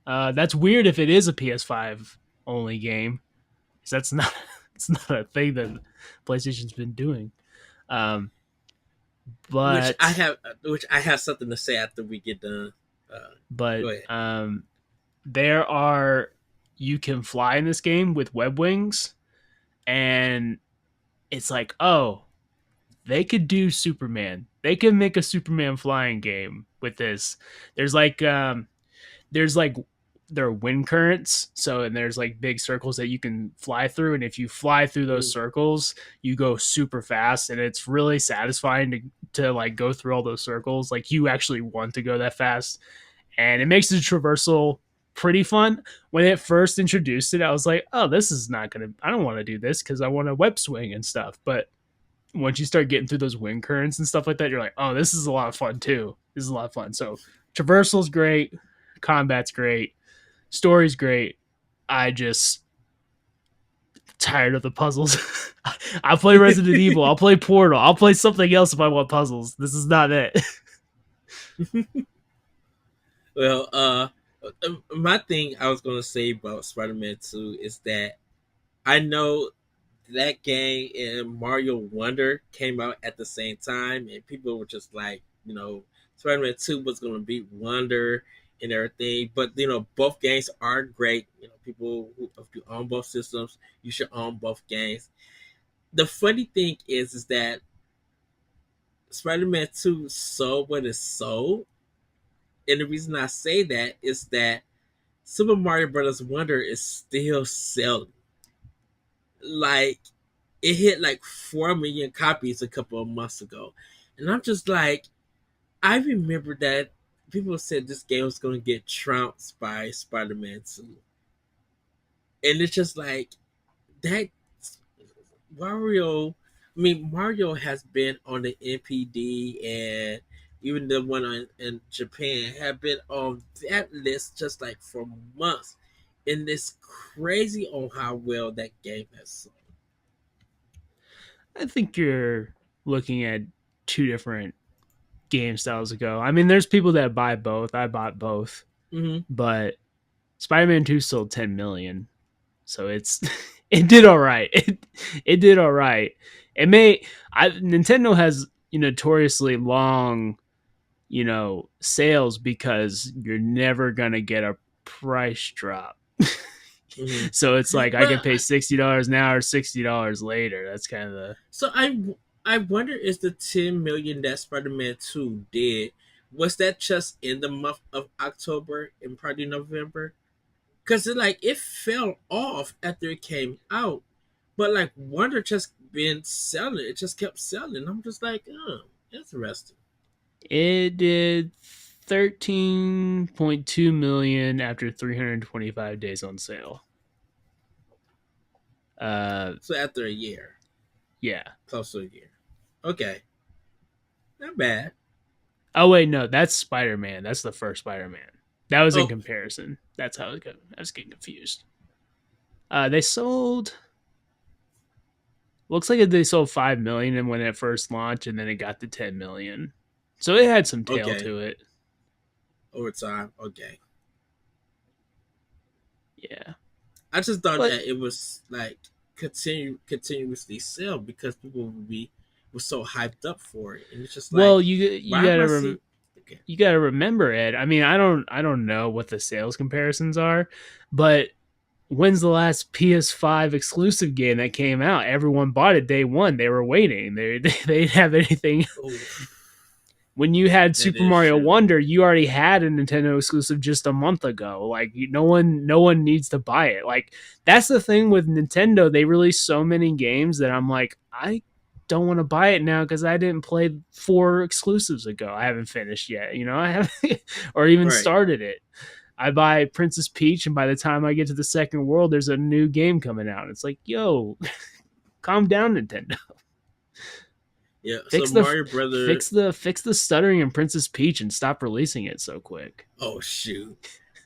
That's weird if it is a PS5 only game, because that's not it's not a thing that PlayStation's been doing. Um, Which I but have, which I have something to say after we get done. Uh, but Go ahead. there are you can fly in this game with web wings, and it's like, oh, they could do Superman. They could make a Superman flying game with this. There's like there's like there are wind currents, so and there's like big circles that you can fly through, and if you fly through those Mm, circles you go super fast, and it's really satisfying to like go through all those circles. Like you actually want to go that fast, and it makes the traversal pretty fun. When it first introduced it, I was like, oh, this is not gonna, I don't want to do this because I want to web swing and stuff. But once you start getting through those wind currents and stuff like that, you're like, oh, this is a lot of fun too. This is a lot of fun. So traversal's great, combat's great, story's great. I just tired of the puzzles. I'll play Resident Evil. I'll play Portal. I'll play something else if I want puzzles. This is not it. well, my thing I was gonna say about Spider-Man 2 is that I know that game and Mario Wonder came out at the same time, and people were just like, Spider-Man 2 was gonna beat Wonder and everything. But both games are great. People who, if you own both systems, you should own both games. The funny thing is that Spider-Man 2 sold what it sold. And the reason I say that is that Super Mario Brothers Wonder is still selling. Like, it hit like 4 million copies a couple of months ago. And I'm just like, I remember that people said this game was going to get trounced by Spider Man 2. And it's just like, that Mario, Mario has been on the NPD, and even the one in Japan have been on that list just like for months. And it's crazy on how well that game has sold. I think you're looking at two different game styles ago. I mean, there's people that buy both. I bought both, Mm-hmm. but Spider-Man 2 sold 10 million. So it's it did all right. It did all right. It may Nintendo has notoriously long, sales because you're never going to get a price drop. Mm-hmm. So it's like I can But pay $60 now or $60 later. That's kind of the so I wonder, is the 10 million that Spider-Man 2 did, was that just in the month of October and probably November? Because it fell off after it came out, but like Wonder just been selling. It just kept selling. I'm just like, oh, interesting. it did 13.2 million after 325 days on sale. Uh So after a year, yeah. close to a year. Okay, not bad. Oh wait, no, that's Spider-Man. That's the first Spider-Man. That was in Oh, comparison. That's how I was getting confused. They sold. Looks like they sold 5 million and when it first launched, and then it got to 10 million. So it had some tail okay. to it. Over time. Okay. Yeah, I just thought but that it was like continuously sell because people were so hyped up for it, and it's just like, well, you why am I seeing? Okay. you got to remember, Ed. I mean, I don't know what the sales comparisons are, but when's the last PS5 exclusive game that came out? Everyone bought it day one. They were waiting. They didn't have anything. Oh, when you had That Super is Mario true. Wonder, you already had a Nintendo exclusive just a month ago. Like no one needs to buy it. Like that's the thing with Nintendo. They release so many games that I'm like, I don't want to buy it now because I didn't play 4 exclusives ago. I haven't finished yet. I haven't or even Right. started it. I buy Princess Peach, and by the time I get to the second world, there's a new game coming out. It's like, yo, calm down, Nintendo. Yeah. So Fix the Mario Brother. fix the stuttering in Princess Peach and stop releasing it so quick. Oh shoot.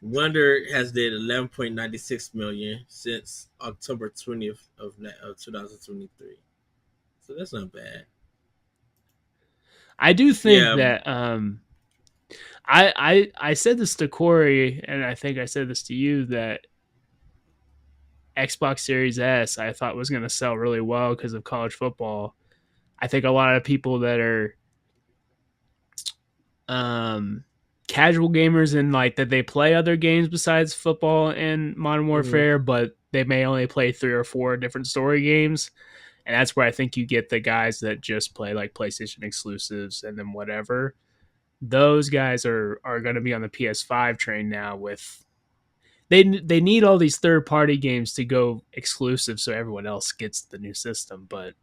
Wonder has did 11.96 million since October 20th of 2023. So that's not bad. I do think Yeah. that I said this to Corey, and I think I said this to you, that Xbox Series S I thought was going to sell really well because of college football. I think a lot of people that are um, casual gamers and like that they play other games besides football and Modern Mhm. Warfare, but they may only play 3 or 4 different story games. And that's where I think you get the guys that just play like PlayStation exclusives and then whatever. Those guys are going to be on the PS5 train now. With they need all these third party games to go exclusive so everyone else gets the new system. But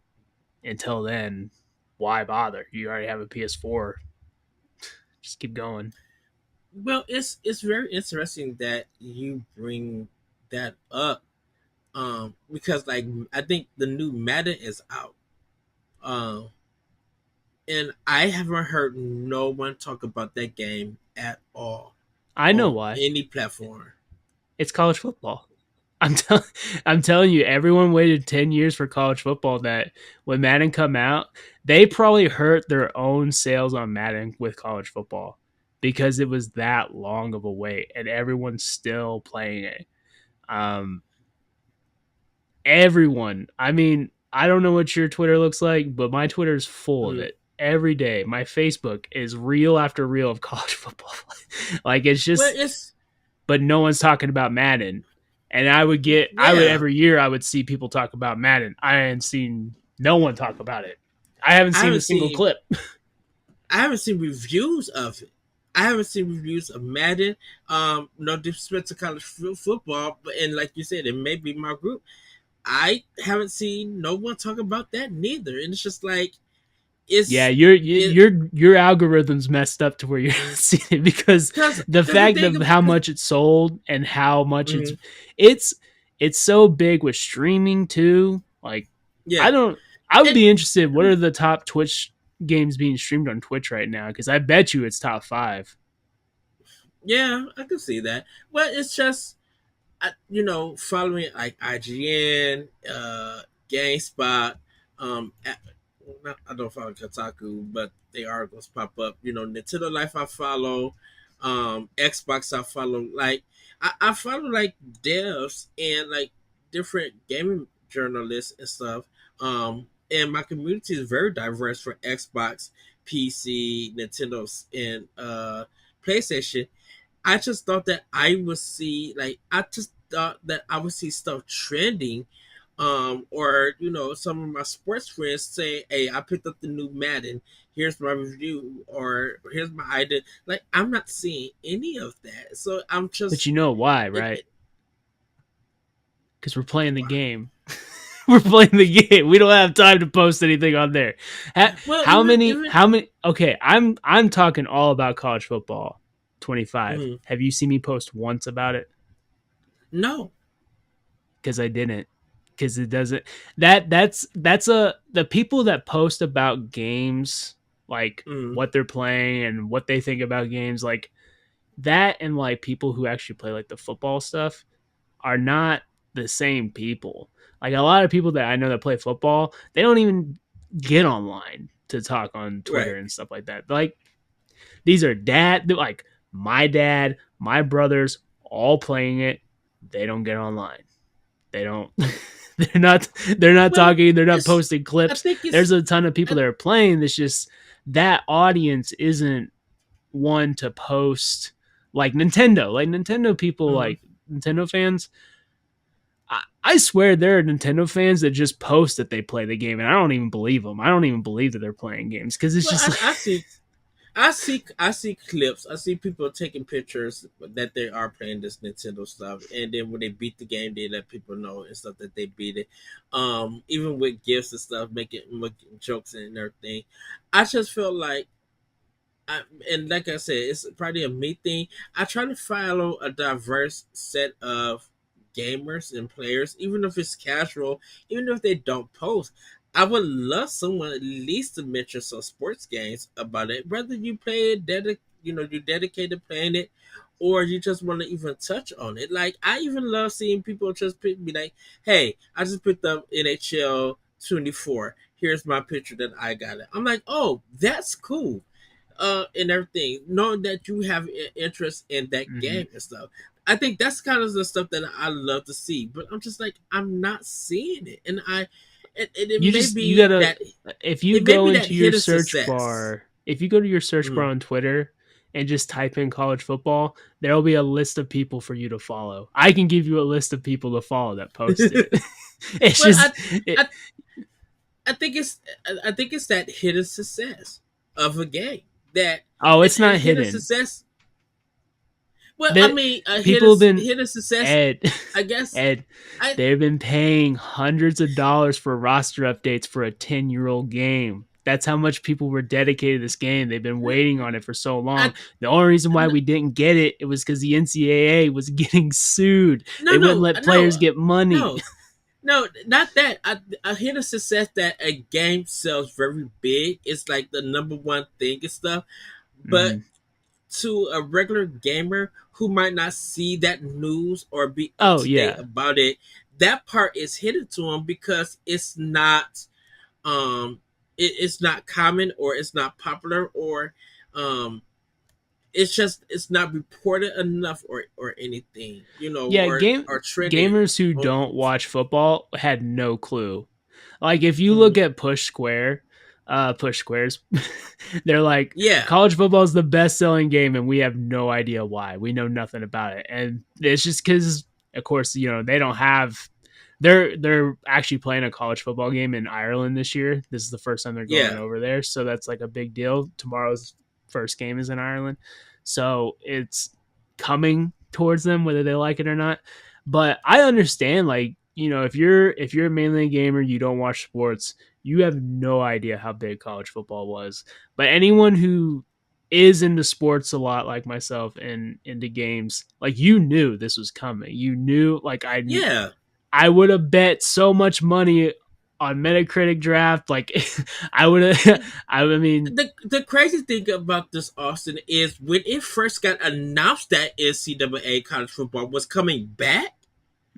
until then, why bother? You already have a PS4. Just keep going. Well, it's very interesting that you bring that up. Because like I think the new Madden is out. Um, and I haven't heard no one talk about that game at all I know on why. any platform. It's college football. I'm tell- I'm telling you, everyone waited 10 years for college football. That when Madden come out, they probably hurt their own sales on Madden with college football because it was that long of a wait, and everyone's still playing it. Um, everyone. I mean, I don't know what your Twitter looks like, but my Twitter is full of Mhm. it every day. My Facebook is reel after reel of college football. Like it's Well, just, it's but no one's talking about Madden. And I would yeah. every year I would see people talk about Madden. I hadn't seen no one talk about it. I haven't I seen a haven't single seen clip. I haven't seen reviews of it. I haven't seen reviews of Madden. No disrespect to college football, but and like you said, it may be my group. I haven't seen no one talk about that neither, and it's just like Yeah, it's your it your algorithm's messed up to where you're seeing it because the because the fact thing of how because much it's sold and how much mhm, it's it's so big with streaming too. Like I yeah, don't I would and be interested. What are the top Twitch games being streamed on Twitch right now? Because I bet you it's top 5. yeah, I can see that. But it's just following like IGN, GameSpot, I don't follow Kotaku, but the articles pop up. Nintendo Life I follow, Xbox I follow. Like I follow like devs and like different gaming journalists and stuff. And my community is very diverse for Xbox, PC, Nintendo, and PlayStation. I just thought that I just thought that I would see stuff trending, or some of my sports friends say, "Hey, I picked up the new Madden. Here's my review, or here's my idea." Like I'm not seeing any of that, so I'm But just you know why, it. right? it Because we're playing the why? game. We're playing the game. We don't have time to post anything on there. Well, How many? even How many? Okay, I'm talking all about college football. 25. mhm. Have you seen me post once about it? No. Because I didn't. Because it doesn't. That's a the people that post about games, like Mhm. what they're playing and what they think about games, like that, and like people who actually play like the football stuff are not the same people. Like a lot of people that I know that play football, they don't even get online to talk on Twitter Right. and stuff like that. Like these are like my dad, my brothers, all playing it. They don't get online. They don't. They're not Well, talking. They're not it's. posting I clips. think There's it's. a ton of people I, that are playing. It's just that audience isn't one to post like Nintendo. Like Nintendo people, mhm. like Nintendo fans, I swear there are Nintendo fans that just post that they play the game, and I don't even believe them. I don't even believe that they're playing games because it's Well, just like, I see. I see clips. I see people taking pictures that they are playing this Nintendo stuff, and then when they beat the game, they let people know and stuff that they beat it. Even with gifts and stuff, making jokes and everything. I just feel like and like I said, it's probably a me thing. I try to follow a diverse set of gamers and players, even if it's casual, even if they don't post. I would love someone at least to mention some sports games about it. Whether you play it, you dedicated playing it, or you just want to even touch on it. Like I even love seeing people just be like, "Hey, I just picked up NHL 24. Here's my picture that I got it." I'm like, "Oh, that's cool." And everything, knowing that you have interest in that Hmm. game and stuff. I think that's kind of the stuff that I love to see, but I'm just like I'm not seeing it, and it You may just you be gotta that if you it may go be that into your hidden search success. bar, if you go to your search bar Mm. on Twitter and just type in college football, there'll be a list of people for you to follow. I can give you a list of people to follow that post it. It's Well, just it, I I think it's that hidden success of a game that oh, it's and not hidden hidden. success. Well, I That mean, a people have been hidden success. Ed I guess Ed I they've been paying hundreds of dollars for roster updates for a 10-year-old game. That's how much people were dedicated to this game. They've been waiting on it for so long. I The only reason why we didn't get it, it was because the NCAA was getting sued. no They wouldn't no let no players get money. no No, not that. I hear the success that a game sells very big. It's like the number one thing and stuff. But Hmm. to a regular gamer who might not see that news or be up Oh to date yeah, about it, that part is hidden to them because um it's not common or it's not popular or um it's not reported enough or anything, yeah. or trending Gamers who on. don't watch football had no clue. Like if you look Mhm. at Push Squares, they're like Yeah. college football is the best selling game, and we have no idea why. We know nothing about it, and it's just because, of course, they don't have. They're actually playing a college football game in Ireland this year. This is the first time they're going Yeah. over there, so that's like a big deal. Tomorrow's first game is in Ireland, so it's coming towards them whether they like it or not. But I understand, like, if you're mainly a gamer, you don't watch sports, you have no idea how big college football was. But anyone who is into sports a lot, like myself, and into games, like, you knew this was coming. You knew, like, Yeah. I would have bet so much money on Metacritic draft. Like, I would have. I mean, The crazy thing about this, Austin, is when it first got announced that NCAA college football was coming back.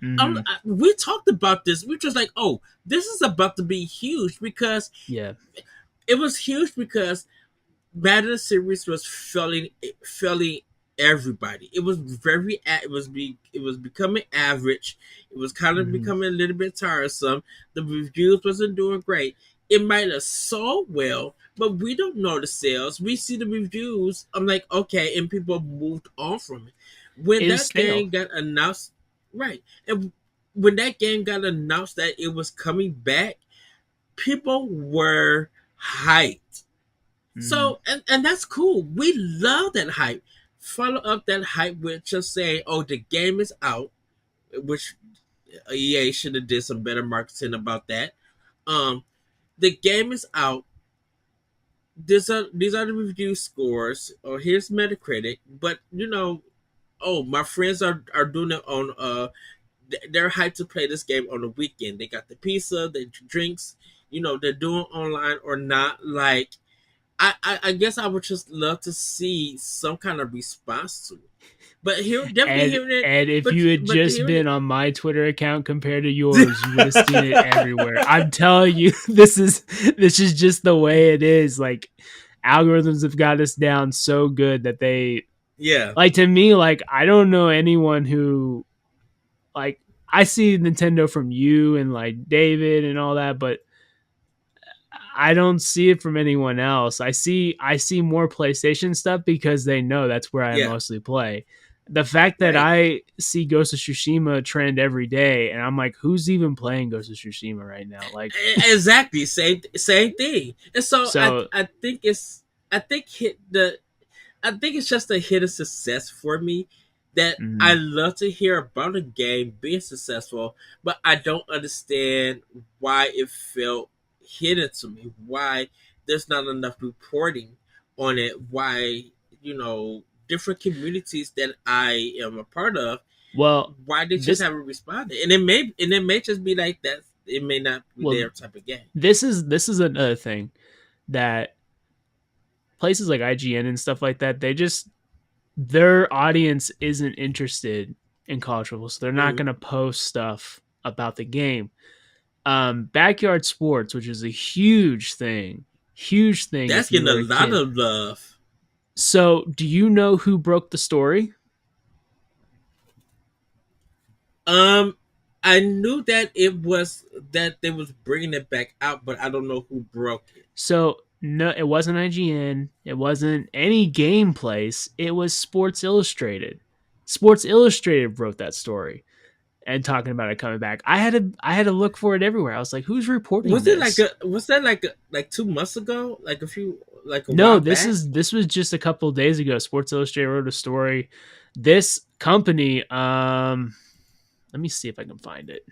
mhm, We talked about this. We were just like, "Oh, this is about to be huge," because yeah, it was huge because Madden series was failing everybody. It was it was becoming average. It was kind of mhm. becoming a little bit tiresome. The reviews wasn't doing great. It might have sold well, but we don't know the sales. We see the reviews. I'm like, okay, and people moved on from it. When It was that stale. game got announced, right, and when that game got announced that it was coming back, people were hyped. Mhm. So and that's cool. We love that hype. Follow up that hype with just saying, "Oh, the game is out," which EA should have did some better marketing about that. Um, the game is out. These are the review scores. Or here's Metacritic. But oh, my friends are doing it on they're hyped to play this game on the weekend. They got the pizza, the drinks. They're doing online or not. Like I guess I would just love to see some kind of response to it. But definitely And hearing it, and if but you had but just hearing been on my Twitter account compared to yours, you would have seen it everywhere. I'm telling you, this is just the way it is. Like, algorithms have got us down so good that they, yeah, like, to me, like, I don't know anyone who, like, I see Nintendo from you and like David and all that, but I don't see it from anyone else. I see more PlayStation stuff because they know that's where I yeah, mostly play. The fact that right, I see Ghost of Tsushima trend every day, and I'm like, who's even playing Ghost of Tsushima right now? Like, exactly, same thing. And so I so I think it's I think hit the I think it's just a hit of success for me that I Mm. love to hear about a game being successful, but I don't understand why it felt hidden to me. Why there's not enough reporting on it. Why, different communities that I am a part of, Well, why they just this haven't responded. And it may just be like that. It may not be well their type of game. this is another thing that places like IGN and stuff like that, they just their audience isn't interested in college football, so they're not Mm. going to post stuff about the game. Backyard sports, which is a huge thing That's if you getting a were a lot kid. of love. So, do you know who broke the story? Um, I knew that they was bringing it back out, but I don't know who broke it. So, no, it wasn't IGN. It wasn't any game place. It was Sports Illustrated. Sports Illustrated wrote that story and talking about it coming back. I had to look for it everywhere. I was like, who's reporting this? Was that like 2 months ago? Like a No, while this back? is this was just a couple of days ago. Sports Illustrated wrote a story. This company, let me see if I can find it.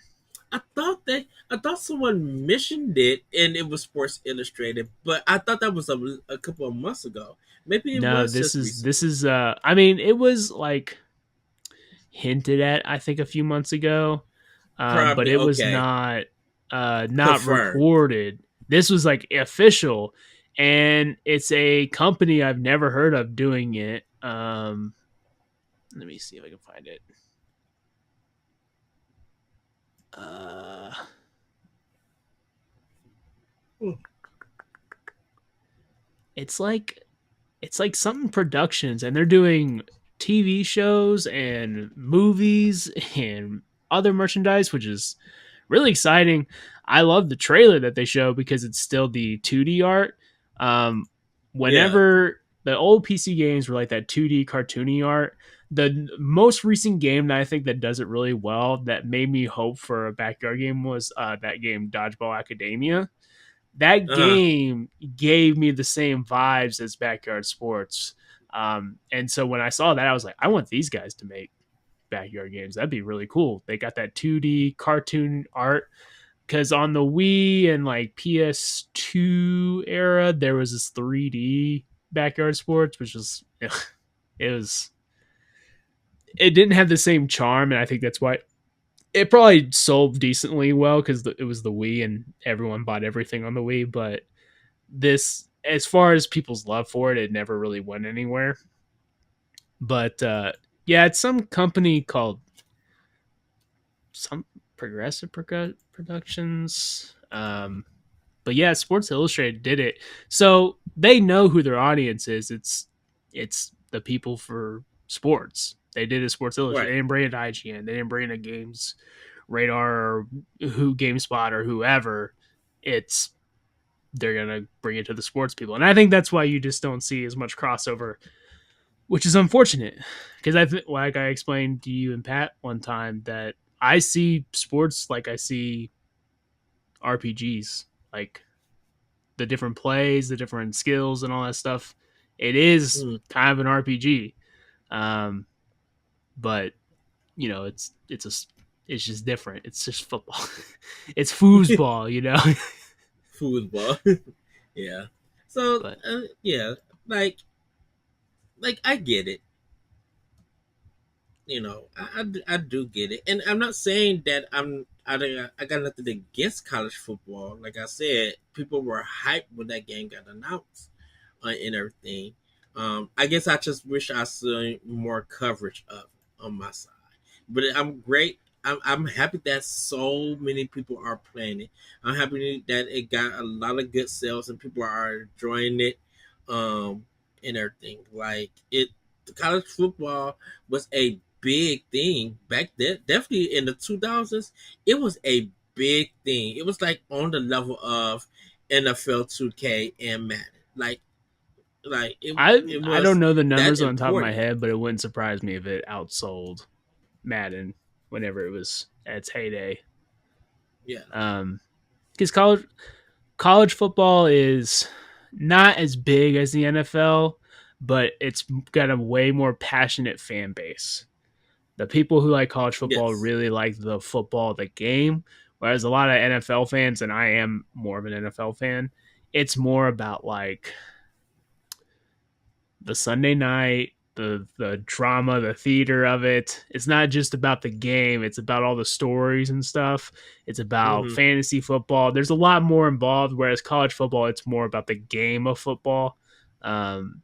I thought someone mentioned it and it was Sports Illustrated, but I thought that was a couple of months ago. Maybe it No, was this just is this recently. is I mean, it was like hinted at I think a few months ago. But Probably it was okay. not Confirmed. reported. This was like official, and it's a company I've never heard of doing it. Let me see if I can find it. Uh, it's like something productions, and they're doing TV shows and movies and other merchandise, which is really exciting. I love the trailer that they show because it's still the 2D art. Um, Yeah. Whenever the old PC games were like that 2D cartoony art, the most recent game that I think that does it really well that made me hope for a backyard game was that game Dodgeball Academia. That Uh-huh. game gave me the same vibes as backyard sports. And so when I saw that, I was like, I want these guys to make backyard games. That'd be really cool. They got that 2D cartoon art because on the Wii and like PS2 era, there was this 3D backyard sports, which was it was it didn't have the same charm, and I think that's why it probably sold decently well because it was the Wii and everyone bought everything on the Wii. But this, as far as people's love for it, it never really went anywhere. But yeah, it's some company called some Progressive Productions. But yeah, Sports Illustrated did it, so they know who their audience is. It's the people for sports. They did a Sports Illustrated. Right. They didn't bring it to IGN. They didn't bring it to Games Radar or who GameSpot or whoever. It's they're gonna bring it to the sports people, and I think that's why you just don't see as much crossover, which is unfortunate. Because like I explained to you and Pat one time, that I see sports like I see RPGs, like the different plays, the different skills, and all that stuff. It is Mm. kind of an RPG, um, but it's just different. It's just football. It's foosball, Foosball. Yeah. So but yeah, like I get it. I do get it, and I'm not saying that I got nothing against college football. Like I said, people were hyped when that game got announced and everything. I guess I just wish I saw more coverage of it on my side. But I'm great. I'm happy that so many people are playing it. I'm happy that it got a lot of good sales and people are enjoying it, um, and everything. Like the college football was a big thing back then. Definitely in the 2000s, it was a big thing. It was like on the level of NFL 2K and Madden. Like it I don't was know the that numbers on top of my important. head, but it wouldn't surprise me if it outsold Madden whenever it was at its heyday. Yeah. Because college football is not as big as the NFL, but it's got a way more passionate fan base. The people who like college football Yes. really like the football, the game, whereas a lot of NFL fans, and I am more of an NFL fan, it's more about like the Sunday night, the drama, the theater of it. It's not just about the game, it's about all the stories and stuff. It's about Hmm. fantasy football. There's a lot more involved, whereas college football, it's more about the game of football. Um,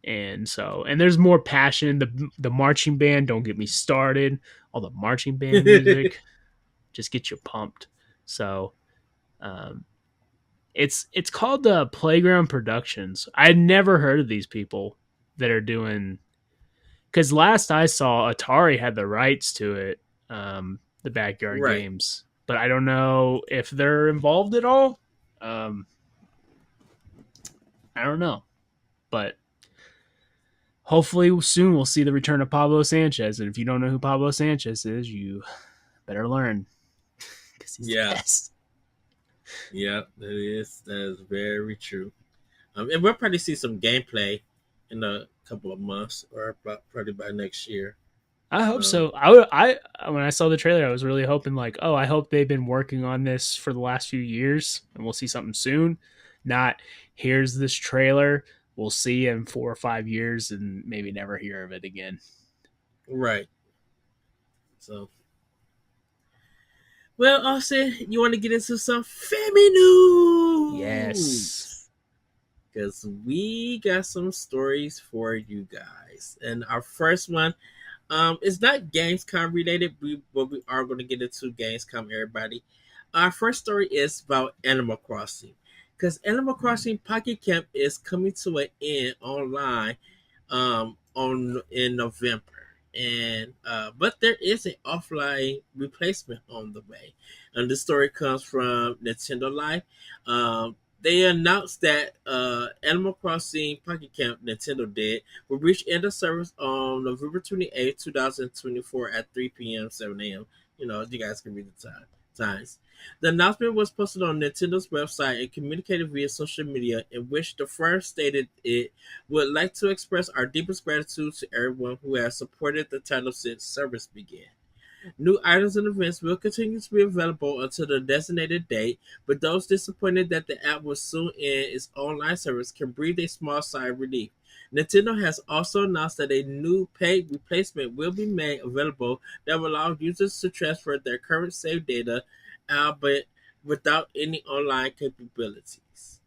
and there's more passion. The marching band, don't get me started. All the marching band music just get you pumped. So um, it's called the Playground Productions. I'd never heard of these people that are doing, because last I saw, Atari had the rights to it, the backyard Right. games, but I don't know if they're involved at all. Um, I don't know, but hopefully soon we'll see the return of Pablo Sanchez. And if you don't know who Pablo Sanchez is, you better learn because he's the Yeah. best. Yeah. That is very true. And we'll probably see some gameplay in a couple of months, or probably by next year. I hope Um, so. I when I saw the trailer, I was really hoping like, oh, I hope they've been working on this for the last few years, and we'll see something soon. Not here's this trailer, we'll see in 4 or 5 years, and maybe never hear of it again. right. So, well, Austin, you want to get into some family Yes, news? Because we got some stories for you guys. And our first one, it's not Gamescom related, but we are going to get into Gamescom, everybody. Our first story is about Animal Crossing. Because Animal Crossing Pocket Camp is coming to an end online on in November. And but there is an offline replacement on the way. And this story comes from Nintendo Life. They announced that Animal Crossing Pocket Camp, Nintendo did, will reach end of service on November 28th, 2024 at 3 p.m., 7 a.m. You know, you guys can read the times. The announcement was posted on Nintendo's website and communicated via social media, in which the firm stated it would like to express our deepest gratitude to everyone who has supported the title since service began. New items and events will continue to be available until the designated date, but those disappointed that the app will soon end its online service can breathe a small sigh of relief. Nintendo has also announced that a new paid replacement will be made available that will allow users to transfer their current save data, but without any online capabilities.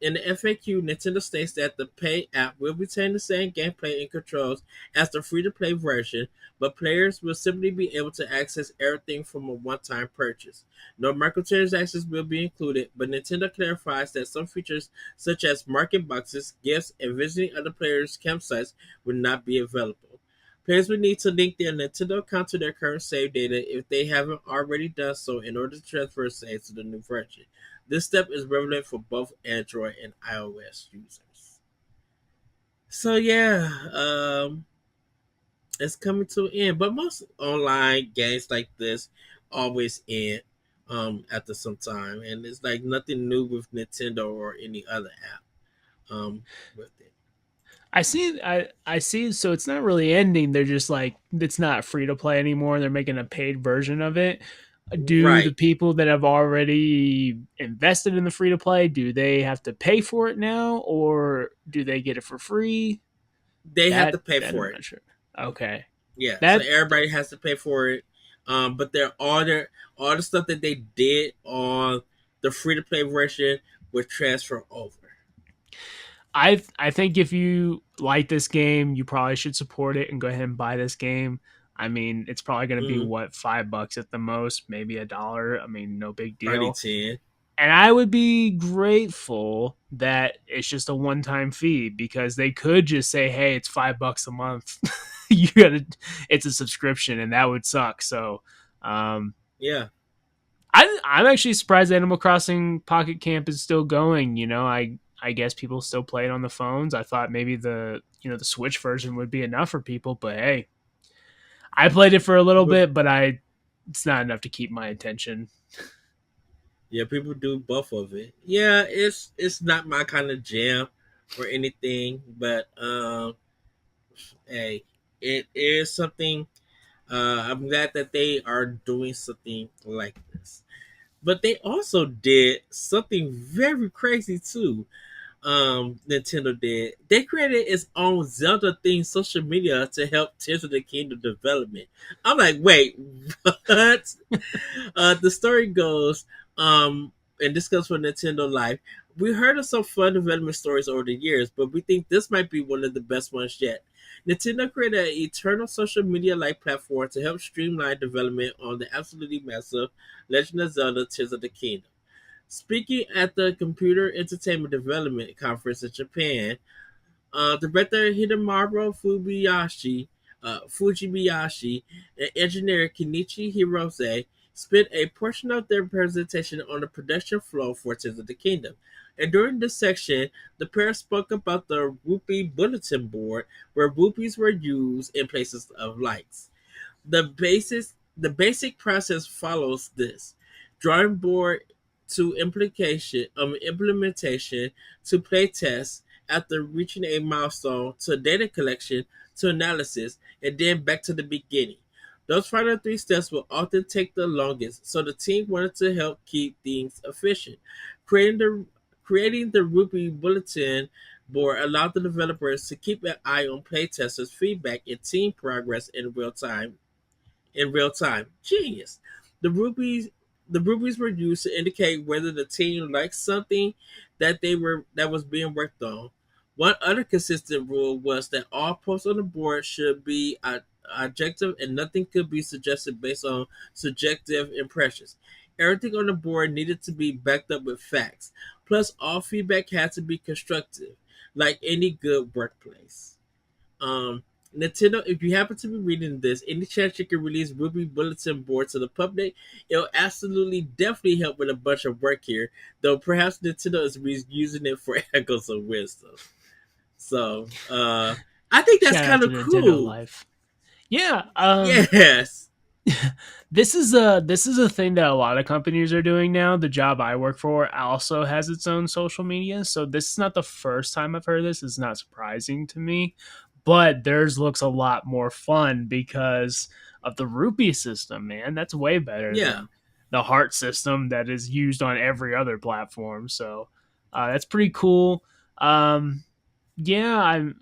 In the FAQ, Nintendo states that the pay app will retain the same gameplay and controls as the free-to-play version, but players will simply be able to access everything from a one-time purchase. No microtransactions will be included, but Nintendo clarifies that some features such as market boxes, gifts, and visiting other players' campsites will not be available. Players will need to link their Nintendo account to their current save data if they haven't already done so in order to transfer saves to the new version. This step is relevant for both Android and iOS users. So yeah, it's coming to an end. But most online games like this always end after some time, and it's like nothing new with Nintendo or any other app with it. I see. So it's not really ending. They're just like it's not free to play anymore. They're making a paid version of it. Do the Right. people that have already invested in the free to play, do they have to pay for it now, or do they get it for free? They have to pay That for I'm it. not sure. Okay, Yeah, so that everybody has to pay for it. But all the stuff that they did on the free to play version would transfer over. I think if you like this game, you probably should support it and go ahead and buy this game. I mean, it's probably going to be Mm-hmm. what $5 at the most, maybe $1. I mean, no big Probably deal. 10. And I would be grateful that it's just a one-time fee because they could just say, "Hey, it's $5 a month. you gotta, it's a subscription," and that would suck. So, um, Yeah. I'm actually surprised Animal Crossing Pocket Camp is still going. I guess people still play it on the phones. I thought maybe the Switch version would be enough for people, but hey, I played it for a little But bit, but it's not enough to keep my attention. Yeah, people do both of it. Yeah, it's not my kind of jam or anything, but hey, it is something. I'm glad that they are doing something like this. But they also did something very crazy too. Nintendo did. They created its own Zelda themed social media to help Tears of the Kingdom development. I'm like, wait, what? The story goes, and this goes for Nintendo Life. We heard of some fun development stories over the years, but we think this might be one of the best ones yet. Nintendo created an eternal social media like platform to help streamline development on the absolutely massive Legend of Zelda Tears of the Kingdom. Speaking at the Computer Entertainment Development Conference in Japan, director Hidemaru Fujibayashi and engineer Kenichi Hirose spent a portion of their presentation on the production flow for Tears of the Kingdom. And during this section, the pair spoke about the rupee bulletin board, where rupees were used in places of lights. The basic process follows this: drawing board to implementation to playtest after reaching a milestone to data collection to analysis and then back to the beginning. Those final three steps will often take the longest, so the team wanted to help keep things efficient. Creating the creating the Rupee bulletin board allowed the developers to keep an eye on playtesters' feedback and team progress in real time. Genius. The rubies the rubies were used to indicate whether the team liked something that was being worked on. One other consistent rule was that all posts on the board should be objective and nothing could be suggested based on subjective impressions. Everything on the board needed to be backed up with facts. Plus, all feedback had to be constructive, like any good workplace. Um, Nintendo, if you happen to be reading this, any chance you can release Ruby Bulletin Board to the public, it'll absolutely definitely help with a bunch of work here. Though perhaps Nintendo is using it for echoes of wisdom. So, I think that's Shout out kind to of Nintendo cool. Life. Yeah, Yes. this is a thing that a lot of companies are doing now. The job I work for also has its own social media, so this is not the first time I've heard this. It's not surprising to me, but theirs looks a lot more fun because of the rupee system. Man, that's way better Yeah. than the heart system that is used on every other platform. So that's pretty cool. Yeah, I'm,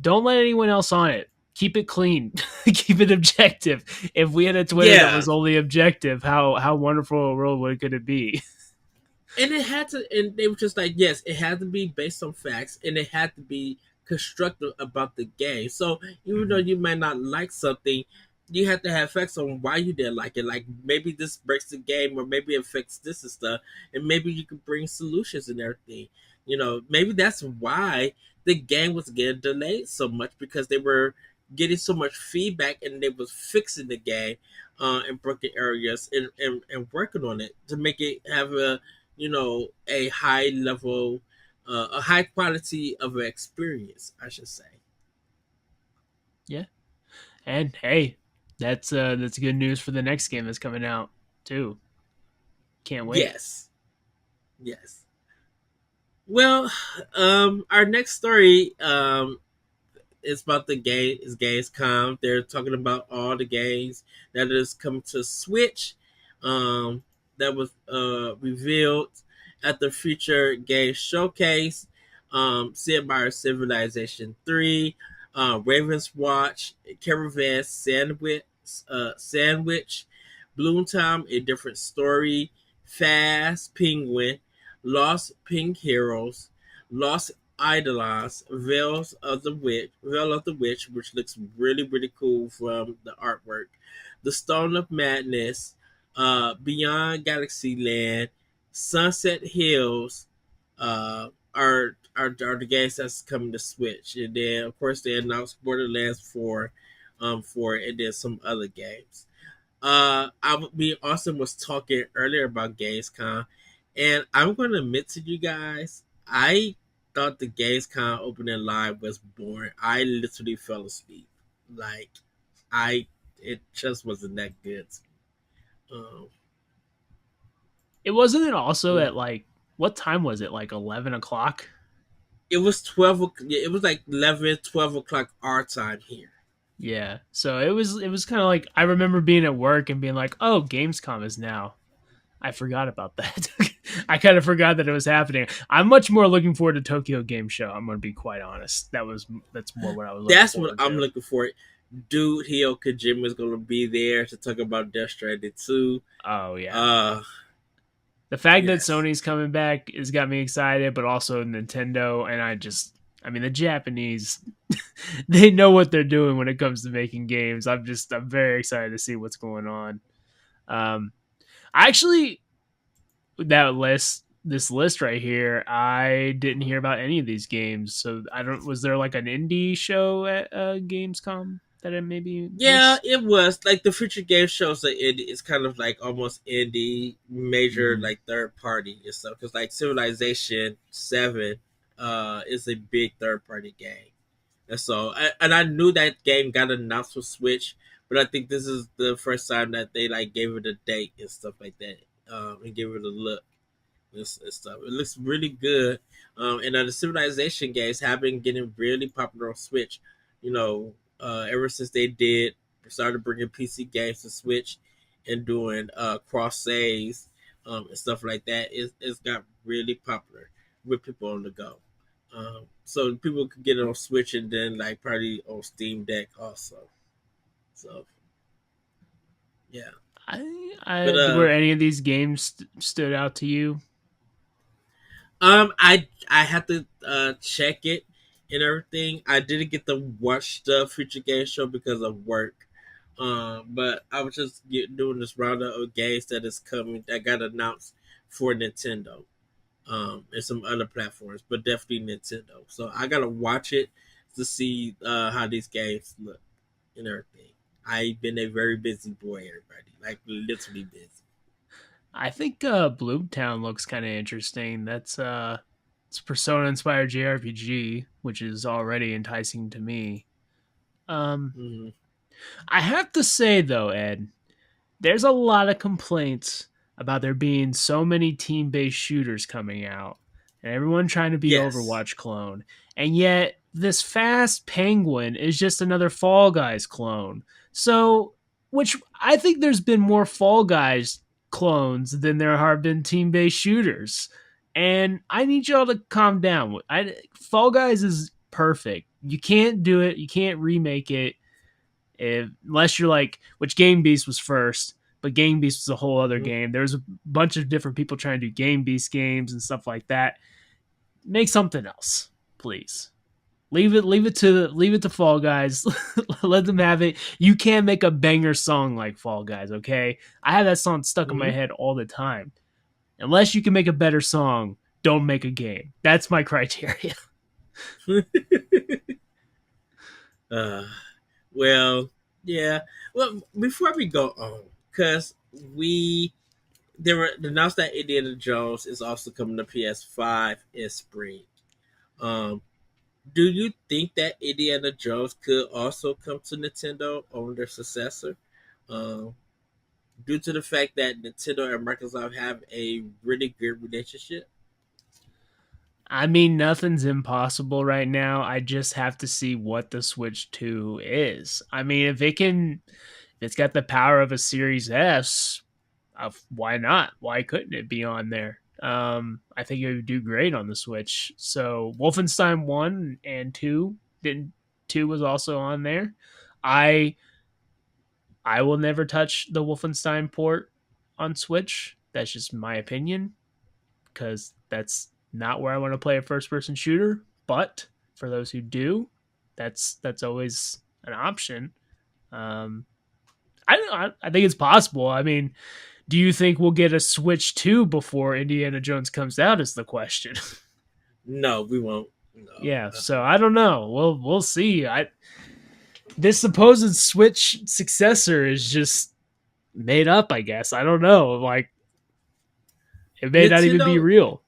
don't let anyone else on it. Keep it clean. Keep it objective. If we had a Twitter that Yeah. was only objective, how wonderful a world would could it be? And it had to, and they were just like, yes, it had to be based on facts, and it had to be constructive about the game. So even though Mhm. you might not like something, you have to have facts on why you didn't like it. Like maybe this breaks the game, or maybe it affects this and stuff, and maybe you could bring solutions and everything. Maybe that's why the game was getting delayed so much, because they were getting so much feedback and they was fixing the game in broken areas, and working on it to make it have a high level, a high quality of an experience, I should say. Yeah, and hey, that's good news for the next game that's coming out too. Can't wait. Yes, yes. Well, our next story, it's about the game. Is Gamescom. They're talking about all the games that is coming to Switch. Um, that was revealed at the Future Game Showcase. Sid Meier's Civilization 3, Raven's Watch, Caravan Sandwich, Bloomtime, A Different Story, Fast Penguin, Lost Pink Heroes, Lost Idolize, Veil of the Witch, which looks really, really cool from the artwork. The Stone of Madness, Beyond Galaxy Land, Sunset Hills, are the games that's coming to Switch. And then of course they announced Borderlands 4 for it, and then some other games. Me and Austin was talking earlier about Gamescom, and I'm going to admit to you guys, I thought the Gamescom opening live was boring. I literally fell asleep. Like, it just wasn't that good. Um, It wasn't it also Yeah. at like what time was it? Like 11 o'clock. It was 12. Yeah, it was like 11, 12 o'clock our time here. Yeah. So it was kind of like I remember being at work and being like, "Oh, Gamescom is now." I forgot about that. I kind of forgot that it was happening. I'm much more looking forward to Tokyo Game Show. I'm going to be quite honest. That's more what I was looking That's what forward I'm to. looking for. Dude, Hideo Kojima is gonna be there to talk about Death Stranding 2. Oh yeah. Uh, The fact that yes. Sony's coming back has got me excited, but also Nintendo and I mean the Japanese they know what they're doing when it comes to making games. I'm very excited to see what's going on. Um I actually that list this list right here, I didn't hear about any of these games. So I don't was there like an indie show at Gamescom that I maybe Yeah, missed? it was like the future game shows that it's kind of like almost indie, major, Mm-hmm. like third party and stuff. Because like Civilization 7, is a big third party game, and so and I knew that game got announced for Switch, but I think this is the first time that they like gave it a date and stuff like that, and gave it a look and stuff. It looks really good. And the Civilization games have been getting really popular on Switch. You know, ever since they did started bringing PC games to Switch and doing cross saves, and stuff like that, it's got really popular with people on the go. So people could get it on Switch and then like probably on Steam Deck also. So yeah, but Were any of these games stood out to you? I had to check it and everything. I didn't get to watch the future game show because of work. But I was just doing this roundup of games that is coming that got announced for Nintendo. And some other platforms, but definitely Nintendo. So I gotta watch it to see how these games look and everything. I've been a very busy boy, everybody. Like literally busy. I think Bloomtown looks kind of interesting. It's Persona inspired JRPG, which is already enticing to me. Um, Mm-hmm. I have to say though, Ed, there's a lot of complaints about there being so many team-based shooters coming out and everyone trying to be Yes. Overwatch clone. And yet this Fast Penguin is just another Fall Guys clone. So, which I think there's been more Fall Guys clones than there have been team-based shooters. And I need y'all to calm down. Fall Guys is perfect. You can't do it. You can't remake it unless you're like, which Game Beast was first, but Game Beast was a whole other Mm-hmm. game. There's a bunch of different people trying to do Game Beast games and stuff like that. Make something else, please. Leave it to Fall Guys. Let them have it. You can't make a banger song like Fall Guys, okay? I have that song stuck in my Mm-hmm. head all the time. Unless you can make a better song, don't make a game. That's my criteria. uh, well, yeah. Well, before we go on, because we there were announced that Indiana Jones is also coming to PS5 in spring. Um, do you think that Indiana Jones could also come to Nintendo on their successor? Um, Due to the fact that Nintendo and Microsoft have a really good relationship. I mean, nothing's impossible right now. I just have to see what the Switch 2 is. I mean, if it's got the power of a Series S, why not? Why couldn't it be on there? I think it would do great on the Switch. So, Wolfenstein 1 and 2 didn't 2 was also on there. I I will never touch the Wolfenstein port on Switch. That's just my opinion because that's not where I want to play a first person shooter. But for those who do, that's always an option. Um, I think it's possible. I mean, do you think we'll get a Switch 2 before Indiana Jones comes out? Is the question. No, we won't. No. Yeah, so I don't know. We'll see. I This supposed Switch successor is just made up. I guess I don't know. Like it may not even be Nintendo, real.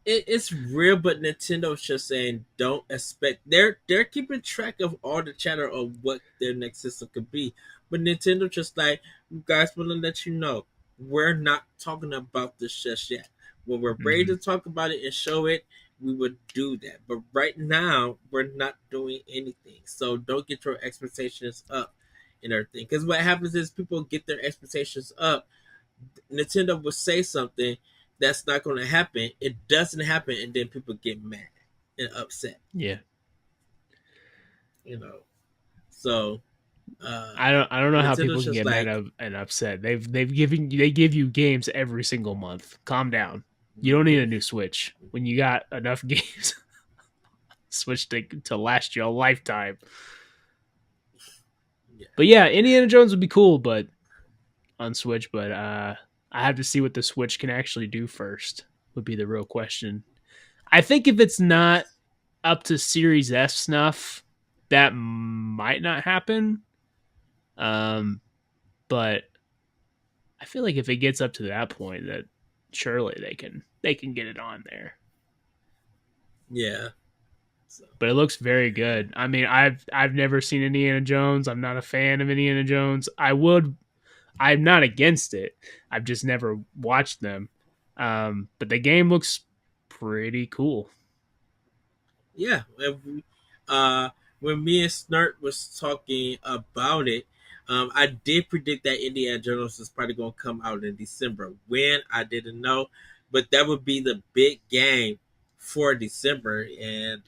it's real, but Nintendo's just saying don't expect. They're keeping track of all the chatter of what their next system could be, but Nintendo just like you guys want to let you know. we're not talking about this just yet. When we're ready Hmm. to talk about it and show it, we would do that. But right now, we're not doing anything. So don't get your expectations up and everything. Because what happens is people get their expectations up. Nintendo will say something that's not going to happen. It doesn't happen, and then people get mad and upset. Yeah. You know. So uh I don't know how people Nintendo's can just get mad like, and upset. They give you games every single month. Calm down. You don't need mhm, a new Switch when you got enough games Switch to last you a lifetime. yeah, But yeah, Indiana Jones would be cool, but on Switch. But I have to see what the Switch can actually do first. Would be the real question. I think if it's not up to Series S snuff, that might not happen. Um, but I feel like if it gets up to that point, that surely they can get it on there. yeah. So But it looks very good. I mean, I've never seen Indiana Jones. I'm not a fan of Indiana Jones. I'm not against it. I've just never watched them. But the game looks pretty cool. yeah, uh, when me and Snart was talking about it, I did predict that Indiana Jones is probably going to come out in December. When, I didn't know, but that would be the big game for December, and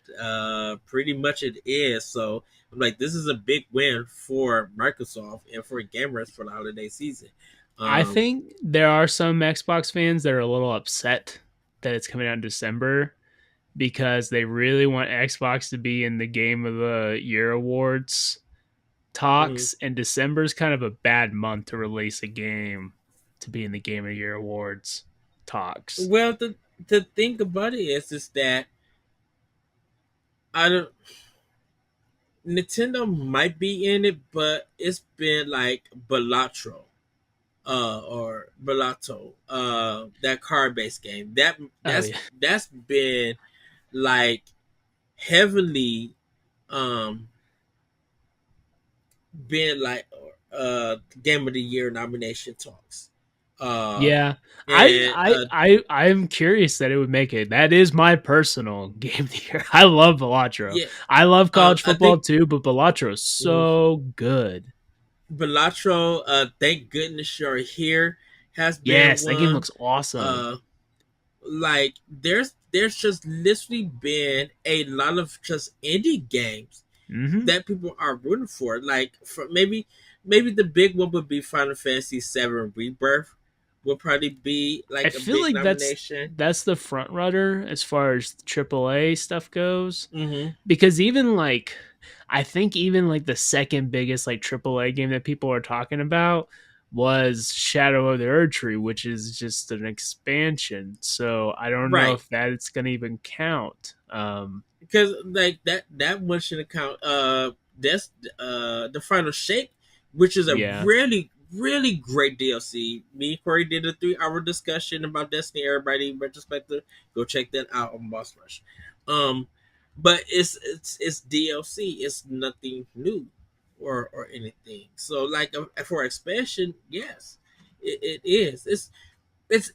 pretty much it is. So I'm like, this is a big win for Microsoft and for gamers for the holiday season. I Um, think there are some Xbox fans that are a little upset that it's coming out in December because they really want Xbox to be in the Game of the Year awards mhm. talks, and December's kind of a bad month to release a game to be in the Game of the Year awards talks. Well, the thing about it is that I don't. Nintendo might be in it, but it's been like Balatro, or Balato, that card based game. Oh That's yeah, that's been like heavily um been like game of the year nomination talks. Uh yeah. I and I I I'm curious that it would make it. That is my personal game of the year. I love Balatro. yeah, I love college I football think, too, but Balatro is mhm, so good. Balatro, thank goodness you're here, has been Yes, that game one. looks awesome. Uh like there's just literally been a lot of just indie games Hmm. that people are rooting for. Like, for maybe the big one would be Final Fantasy VII Rebirth, would probably be I like a feel big like nomination. that's the front runner as far as AAA stuff goes. Mm-hmm. Because even like I think even like the second biggest like AAA game that people are talking about was Shadow of the Erdtree, which is just an expansion. So I don't know Right, if that's gonna even count. because like that one should account. That's the Final Shape, which is a Yeah, really great DLC. Me and Corey did a 3 hour discussion about Destiny. Everybody in retrospective, go check that out on Boss Rush. Um, but it's DLC. It's nothing new or anything. So like, for expansion, yes, it is.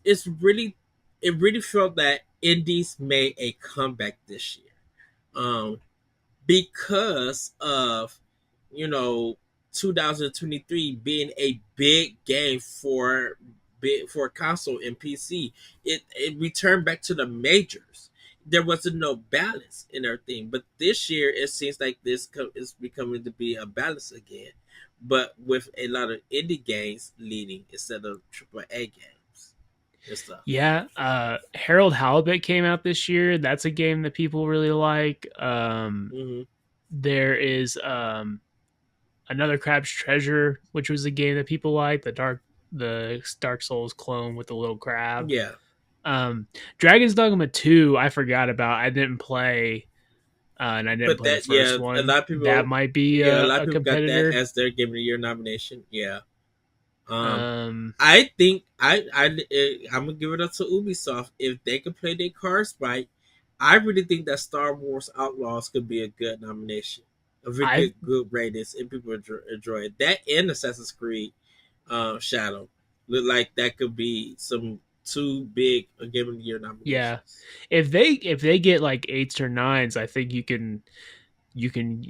It's really, it really felt that indies made a comeback this year, um, because of, you know 2023 being a big game for console and PC. It returned back to the majors. There wasn't no balance in everything, but this year it seems like is becoming to be a balance again, but with a lot of indie games leading instead of AAA games and stuff. yeah. Harold Halibut came out this year. That's a game that people really like. Hmm. There is another Crab's Treasure, which was a game that people like. The Dark Souls clone with the little crab. Yeah, Um, Dragon's Dogma 2, I forgot about. I didn't play, and I didn't but play the that, first yeah, a one. lot of That people, might be yeah, a lot of a people got that competitor. as their game of the year nomination. Yeah. Um, Um, I think I'm gonna give it up to Ubisoft if they can play their cards right. I really think that Star Wars Outlaws could be a good nomination, a very I good ratings, and people enjoy it. That and Assassin's Creed, Shadow. look like that could be some two big Game of the Year Yeah, nominations. if they get like eights or nines, I think you can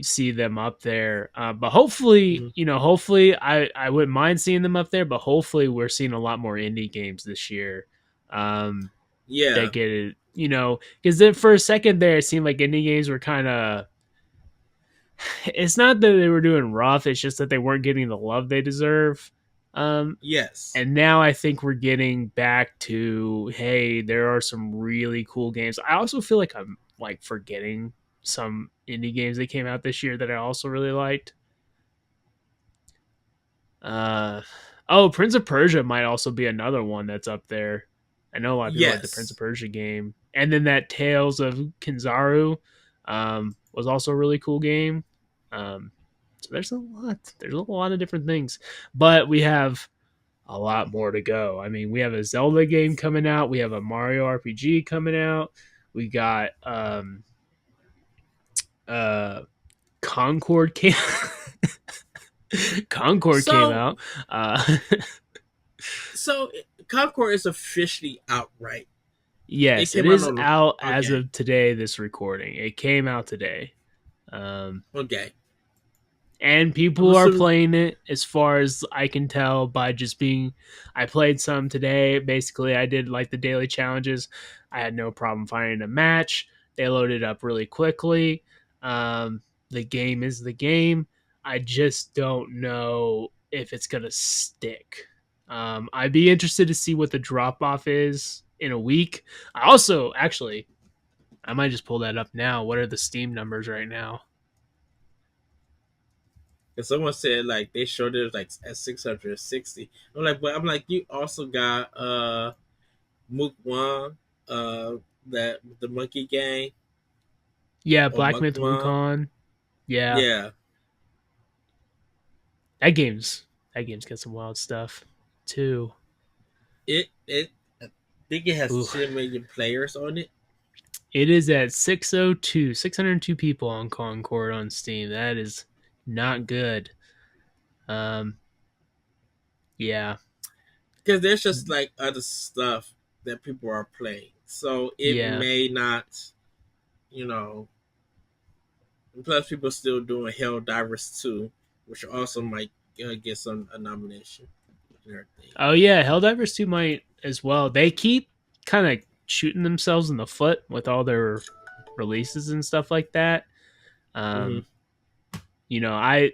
see them up there. But hopefully, Mhm. hopefully I wouldn't mind seeing them up there. But hopefully, we're seeing a lot more indie games this year. Um, Yeah, that get it, because then for a second there, it seemed like indie games were kind of. It's not that they were doing rough; it's just that they weren't getting the love they deserve. Um, yes, and now I think we're getting back to, hey, there are some really cool games. I also feel like I'm like forgetting some indie games that came out this year that I also really liked. Uh, oh, Prince of Persia might also be another one that's up there. I know a lot of people like the Prince of yes, Persia game, and then that Tales of Kinzaru was also a really cool game. Um, so there's a lot. There's a lot of different things, but we have a lot more to go. I mean, we have a Zelda game coming out. We have a Mario RPG coming out. We got uh Concord came Concord came So out. so Concord is officially out, right? It Yes, it came out is on out as okay, of today. This recording, it came out today. Um, okay. and I'm people are assuming playing it as far as I can tell by just being. I played some today. Basically, I did like the daily challenges. I had no problem finding a match. They loaded up really quickly. The game is the game. I just don't know if it's gonna stick. I'd be interested to see what the drop off is in a week. I also actually I might just pull that up now. What are the Steam numbers right now? because someone said like they showed it like at 660. I'm like you also got Mook One, that the monkey gang Yeah, or Black Myth Mukwan. Wukong. Yeah, Yeah, that game's got some wild stuff too. it I think it has Ooh, 10 million players on it. it is at 602 people on Concord on Steam. That is not good. Um, yeah, Because there's just like other stuff that people are playing, so it yeah. may not, you know. Plus, people still doing Hell Divers 2, which also might get some a nomination and everything. Oh yeah, Helldivers 2 might as well. They keep kind of shooting themselves in the foot with all their releases and stuff like that. Mm-hmm. Um, I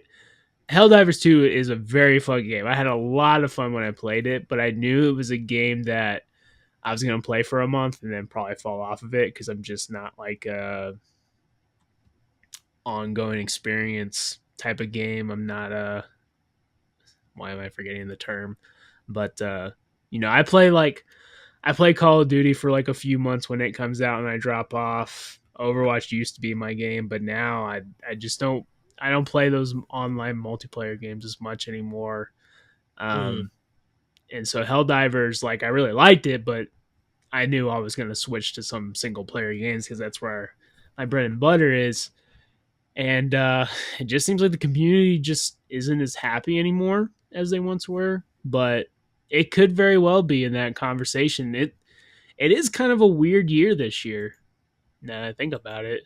Helldivers 2 is a very fun game. I had a lot of fun when I played it, but I knew it was a game that I was going to play for a month and then probably fall off of it because I'm just not like a ongoing experience type of game. I'm not a why am I forgetting the term? But I play Call of Duty for like a few months when it comes out and I drop off. Overwatch used to be my game, but now I just don't play those online multiplayer games as much anymore. Mm-hmm. Um, and so Helldivers, like I really liked it, but I knew I was going to switch to some single player games because that's where my bread and butter is. And it just seems like the community just isn't as happy anymore as they once were. But it could very well be in that conversation. It is kind of a weird year this year. Now that I think about it.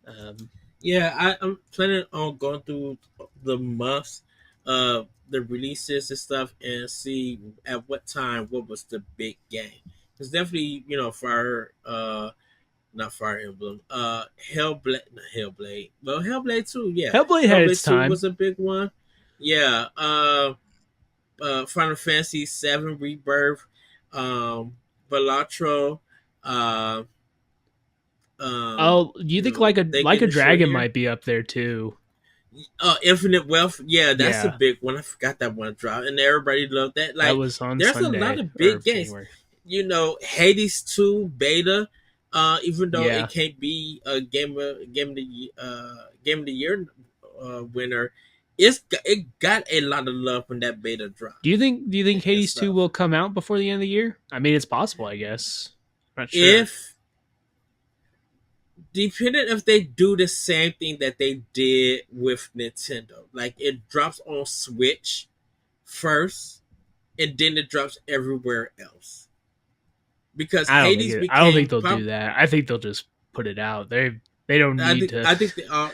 Um, Yeah, I'm planning on going through the months, the releases and stuff, and see at what time what was the big game. It's definitely Fire, not Fire Emblem, Hellblade, not Hellblade, well Hellblade 2, yeah, Hellblade had its Hellblade 2 time. was a big one. Yeah, Final Fantasy 7 Rebirth, um, Balatro, uh, Oh, you think they like a getting short dragon here. might be up there too? Infinite Wealth, yeah, that's a Yeah, big one. I forgot that one dropped, and everybody loved that. that Like, was on there's a lot Sunday of or big games. January. Hades 2 beta, even though it Yeah. can't be a game of the year winner, it got a lot of love when that beta dropped Do you think and Hades 2 stuff. will come out before the end of the year? I mean, it's possible, I guess. I'm not sure. If Depending if they do the same thing that they did with Nintendo, like it drops on Switch first, and then it drops everywhere else because I don't think Hades it. I don't think became they'll do pop. that. I think they'll just put it out. They don't need to. I think they are.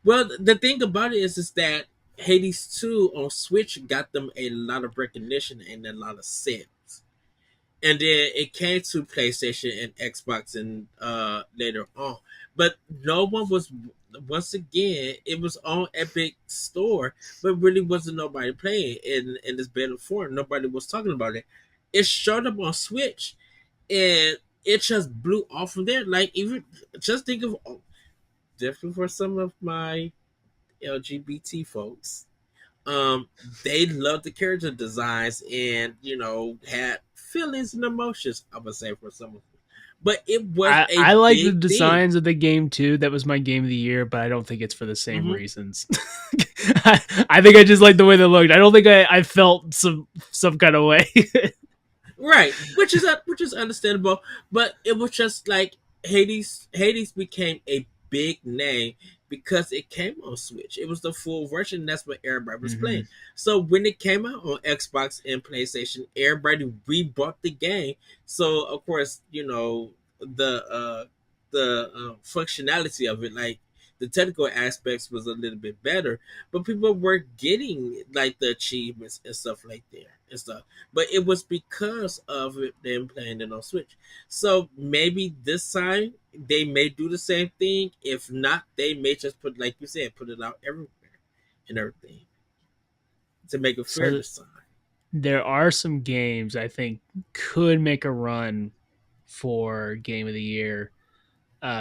Well, the thing about it is that Hades 2 on Switch got them a lot of recognition and a lot of sales. And then it came to PlayStation and Xbox and later on. But no one was once again it was on Epic Store, but really wasn't nobody playing in this better form. Nobody was talking about it. It showed up on Switch and it just blew off from there. Like even just think of different for some of my LGBT folks. Um, they loved the character designs and had feelings and emotions. I would say for some of them, but it was a I like the big thing. designs of the game too. That was my game of the year, but I don't think it's for the same Hmm. reasons. I think I just like the way they looked. I don't think I felt some kind of way. Right, which is understandable, but it was just like Hades became a big name because it came on Switch. It was the full version. That's what everybody was Hmm. playing. So when it came out on Xbox and PlayStation, everybody rebought the game. So of course, the functionality of it, like the technical aspects, was a little bit better, but people were getting like the achievements and stuff like there and stuff, but it was because of them playing it on Switch. So maybe this time they may do the same thing. If not, they may just put, like you said, put it out everywhere and everything to make it fair So this time. there are some games I think could make a run for game of the year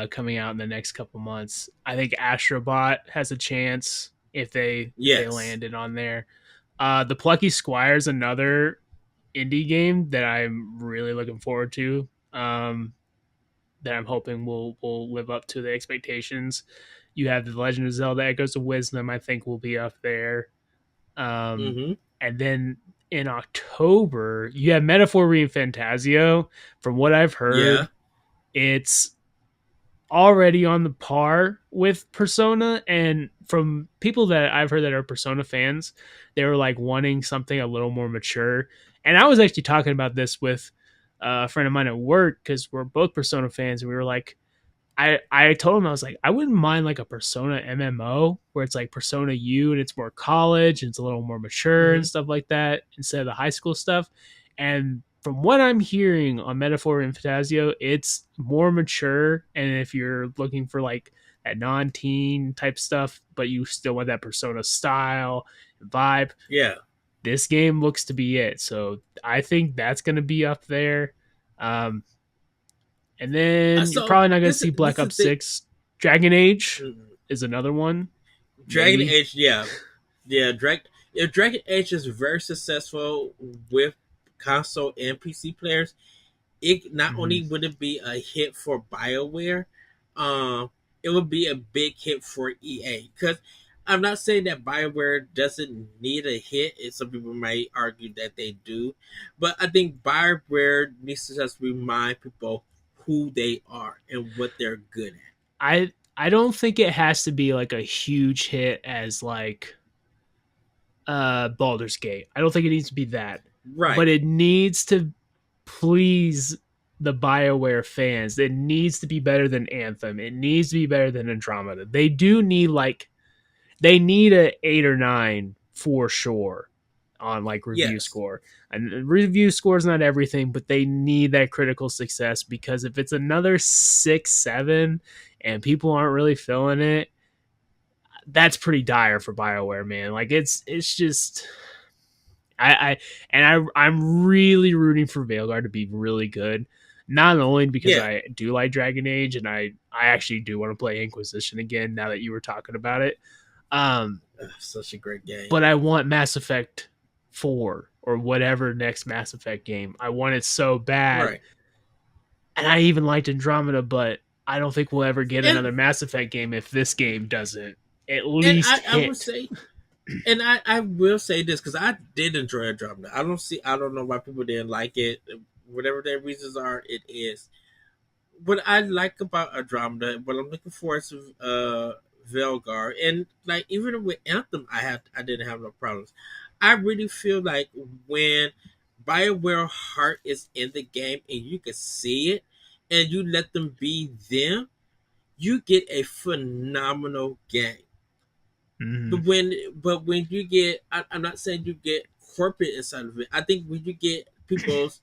coming out in the next couple months. I think Astrobot has a chance if they Yes. landed on there. The Plucky Squire is another indie game that I'm really looking forward to. That I'm hoping will live up to the expectations. You have the Legend of Zelda: Echoes of Wisdom. I think will be up there. Um, Mm-hmm. and then in October, you have Metaphor Fantasio. From what I've Yeah. heard, it's already on the par with Persona. And from people that I've heard that are Persona fans, they were like wanting something a little more mature. And I was actually talking about this with a friend of mine at work because we're both Persona fans, and we were like, I told him I was like I wouldn't mind like a Persona MMO where it's like Persona U and it's more college and it's a little more mature and Mm-hmm. stuff like that instead of the high school stuff. And from what I'm hearing on Metaphor and Fantasio, it's more mature. And if you're looking for like that non-teen type stuff, but you still want that Persona style and vibe, Yeah. this game looks to be it. So I think that's going to be up there. Um, and then you're So probably not going to this see Black this is Ops the 6. Dragon Age mm, is another one, Dragon maybe. Age. Yeah. Yeah. If Dragon Age is very successful with console and PC players, it not Hmm. only would it be a hit for BioWare, um, it would be a big hit for EA. Because I'm not saying that BioWare doesn't need a hit, and some people might argue that they do, but I think BioWare needs to just remind people who they are and what they're good at. I don't think it has to be like a huge hit as like Baldur's Gate. I don't think it needs to be that. But Right. it needs to please the BioWare fans. It needs to be better than Anthem. It needs to be better than Andromeda. They do need like they need a 8 or 9 for sure on like review Yes. score. And review score is not everything, but they need that critical success because if it's another 6, 7, and people aren't really feeling it, that's pretty dire for Bioware, man. Like it's just I'm really rooting for Veilguard to be really good. Not only because Yeah. I do like Dragon Age and I actually do want to play Inquisition again now that you were talking about it. Um, Ugh, such a great game. but I want Mass Effect 4 or whatever next Mass Effect game. I want it so bad. Right. And I even liked Andromeda, but I don't think we'll ever get And another Mass Effect game if this game doesn't at and least I would hit. say, and I will say this because I did enjoy Andromeda. I don't know why people didn't like it. Whatever their reasons are, it is. What I like about Andromeda, what I'm looking for is Velgar, and like even with Anthem, I didn't have no problems. I really feel like when Bioware heart is in the game and you can see it, and you let them be them, you get a phenomenal game. Hmm. But when you get, I'm not saying you get corporate inside of it. I think when you get people's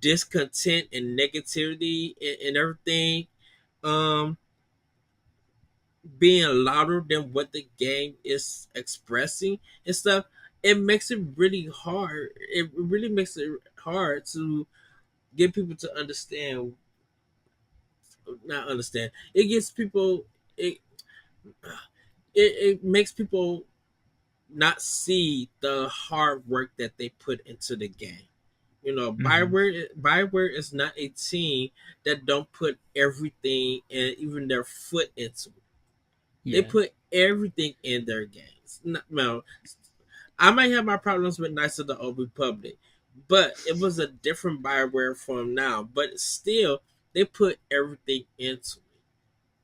discontent and negativity and everything, um, being louder than what the game is expressing and stuff, it makes it really hard. It really makes it hard to get people to understand. Not understand. It gets people. It makes people not see the hard work that they put into the game. You know, Hmm. Bioware is not a team that don't put everything and even their foot into it. They Yeah. put everything in their games. No, I might have my problems with Knights of the Old Republic, but it was a different Bioware from now. But still, they put everything into it,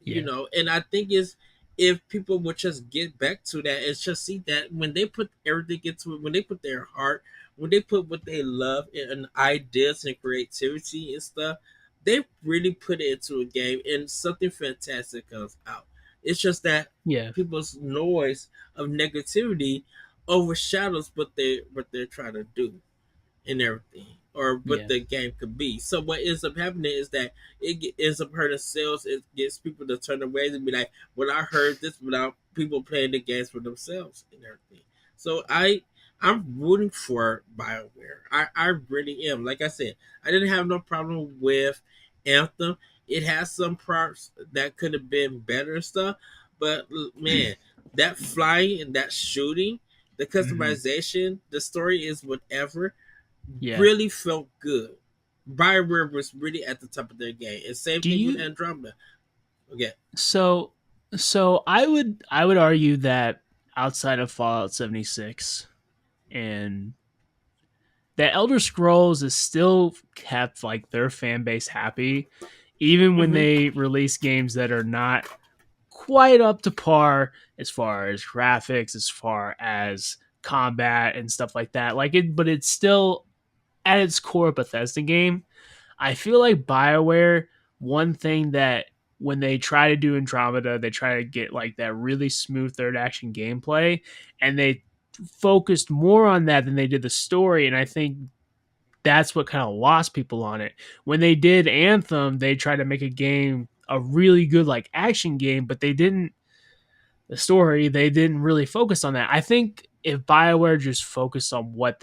you Yeah. know. And I think is, if people would just get back to that and just see that when they put everything into it, when they put their heart, when they put what they love and ideas and creativity and stuff, they really put it into a game and something fantastic comes out. It's just that Yeah. people's noise of negativity overshadows what they're trying to do and everything, or what Yeah. the game could be. So what ends up happening is that ends up hurting sales. It gets people to turn away and be like, "Well, I heard this," without people playing the games for themselves and everything. So I'm rooting for BioWare. I really am. Like I said, I didn't have no problem with Anthem. It has some parts that could have been better and stuff, but man, that flying and that shooting, the Hmm. customization, the story is whatever, Yeah. really felt good. Bioware was really at the top of their game, and same Do thing with you Andromeda. Okay. so so I would argue that outside of Fallout 76 and that Elder Scrolls is still kept like their fan base happy, even when Mm-hmm. they release games that are not quite up to par as far as graphics, as far as combat and stuff like that. Like it, but it's still at its core a Bethesda game. I feel like BioWare, one thing that when they try to do Andromeda, they try to get like that really smooth third action gameplay, and they focused more on that than they did the story. And I think that's what kind of lost people on it. When they did Anthem, they tried to make a game a really good like action game, but they didn't the story, they didn't really focus on that. I think if BioWare just focused on what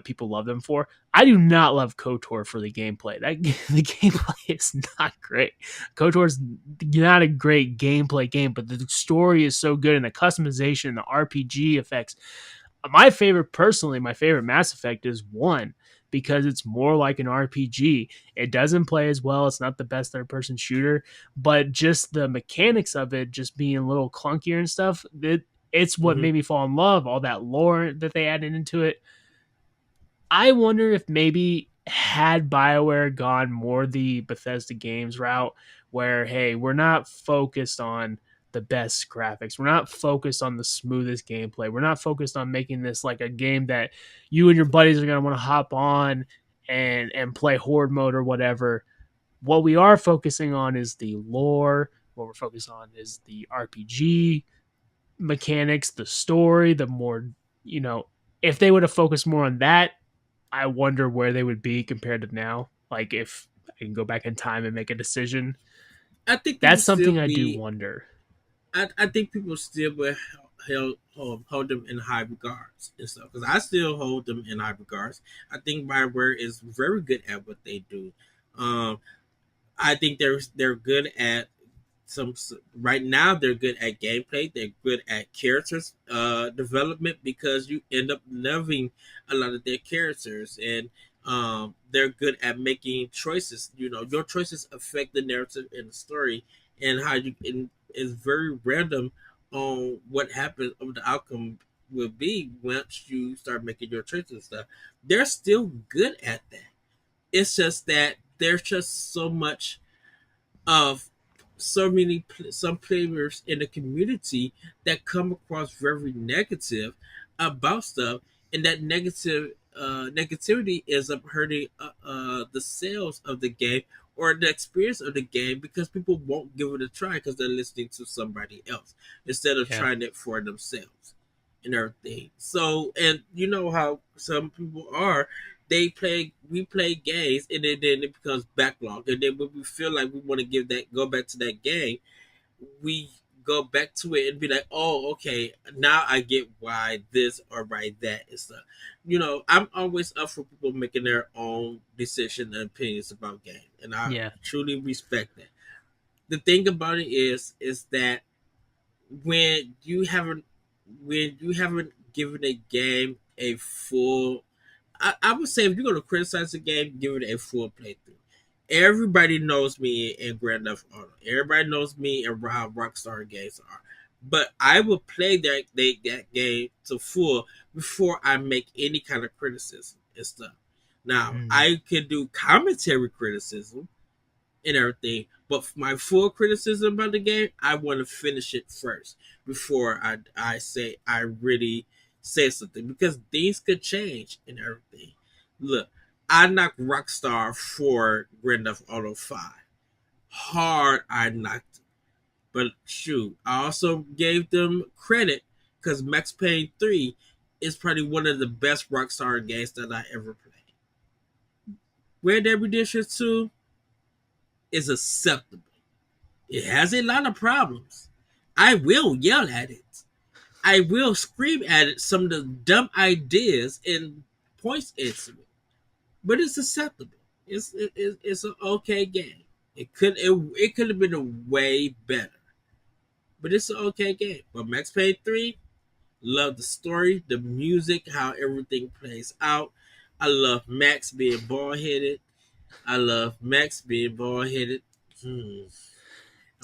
people love them for, I do not love KOTOR for the gameplay. That the gameplay is not great. KOTOR is not a great gameplay game, but the story is so good and the customization, the RPG effects, my favorite personally, my favorite Mass Effect is 1 because it's more like an RPG. It doesn't play as well, it's not the best third person shooter, but just the mechanics of it just being a little clunkier and stuff, it's what Mm-hmm. made me fall in love, all that lore that they added into it. I wonder if maybe had BioWare gone more the Bethesda Games route, where hey, we're not focused on the best graphics, we're not focused on the smoothest gameplay, we're not focused on making this like a game that you and your buddies are gonna want to hop on and play horde mode or whatever. What we are focusing on is the lore. What we're focused on is the RPG mechanics, the story, the more if they would have focused more on that, I wonder where they would be compared to now. Like if I can go back in time and make a decision. I think people That's still something I do be. wonder. I think people still will hold them in high regards and stuff, because I still hold them in high regards. I think Bioware is very good at what they do. Um, I think they're good at some. Right now they're good at gameplay. They're good at characters development, because you end up loving a lot of their characters, and they're good at making choices. You know, your choices affect the narrative and the story, and how you and it's very random on what happens, of the outcome will be once you start making your choices and stuff. They're still good at that. It's just that there's just so much of some players in the community that come across very negative about stuff, and that negativity is up hurting the sales of the game or the experience of the game because people won't give it a try because they're listening to somebody else instead of Yeah. trying it for themselves and everything. So, and you know how some people are. We play games, and then it becomes backlog, and then when we feel like we want to go back to that game, we go back to it and be like, oh, okay, now I get why this or why that is stuff. You know, I'm always up for people making their own decisions and opinions about games, and I Yeah. truly respect that. The thing about it is that when you haven't when you haven't given a game a full, I would say if you're gonna criticize the game, give it a full playthrough. Everybody knows me in Grand Theft Auto. Everybody knows me and how Rockstar games are. But I will play that game to full before I make any kind of criticism and stuff. Now Mm. I can do commentary criticism and everything. But for my full criticism about the game, I want to finish it first before I say I really say something because things could change and everything. Look, I knocked Rockstar for Grand Theft Auto 5. Hard, I knocked it. But shoot, I also gave them credit because Max Payne 3 is probably one of the best Rockstar games that I ever played. Red Dead Redemption 2 is acceptable. It has a lot of problems. I will yell at it. I will scream at it some of the dumb ideas and points into it. But it's acceptable. It's an okay game. It could have been a way better. But it's an okay game. But Max Payne 3, love the story, the music, how everything plays out. I love Max being bald headed. I love Max being bald headed. Hmm. I'm gonna have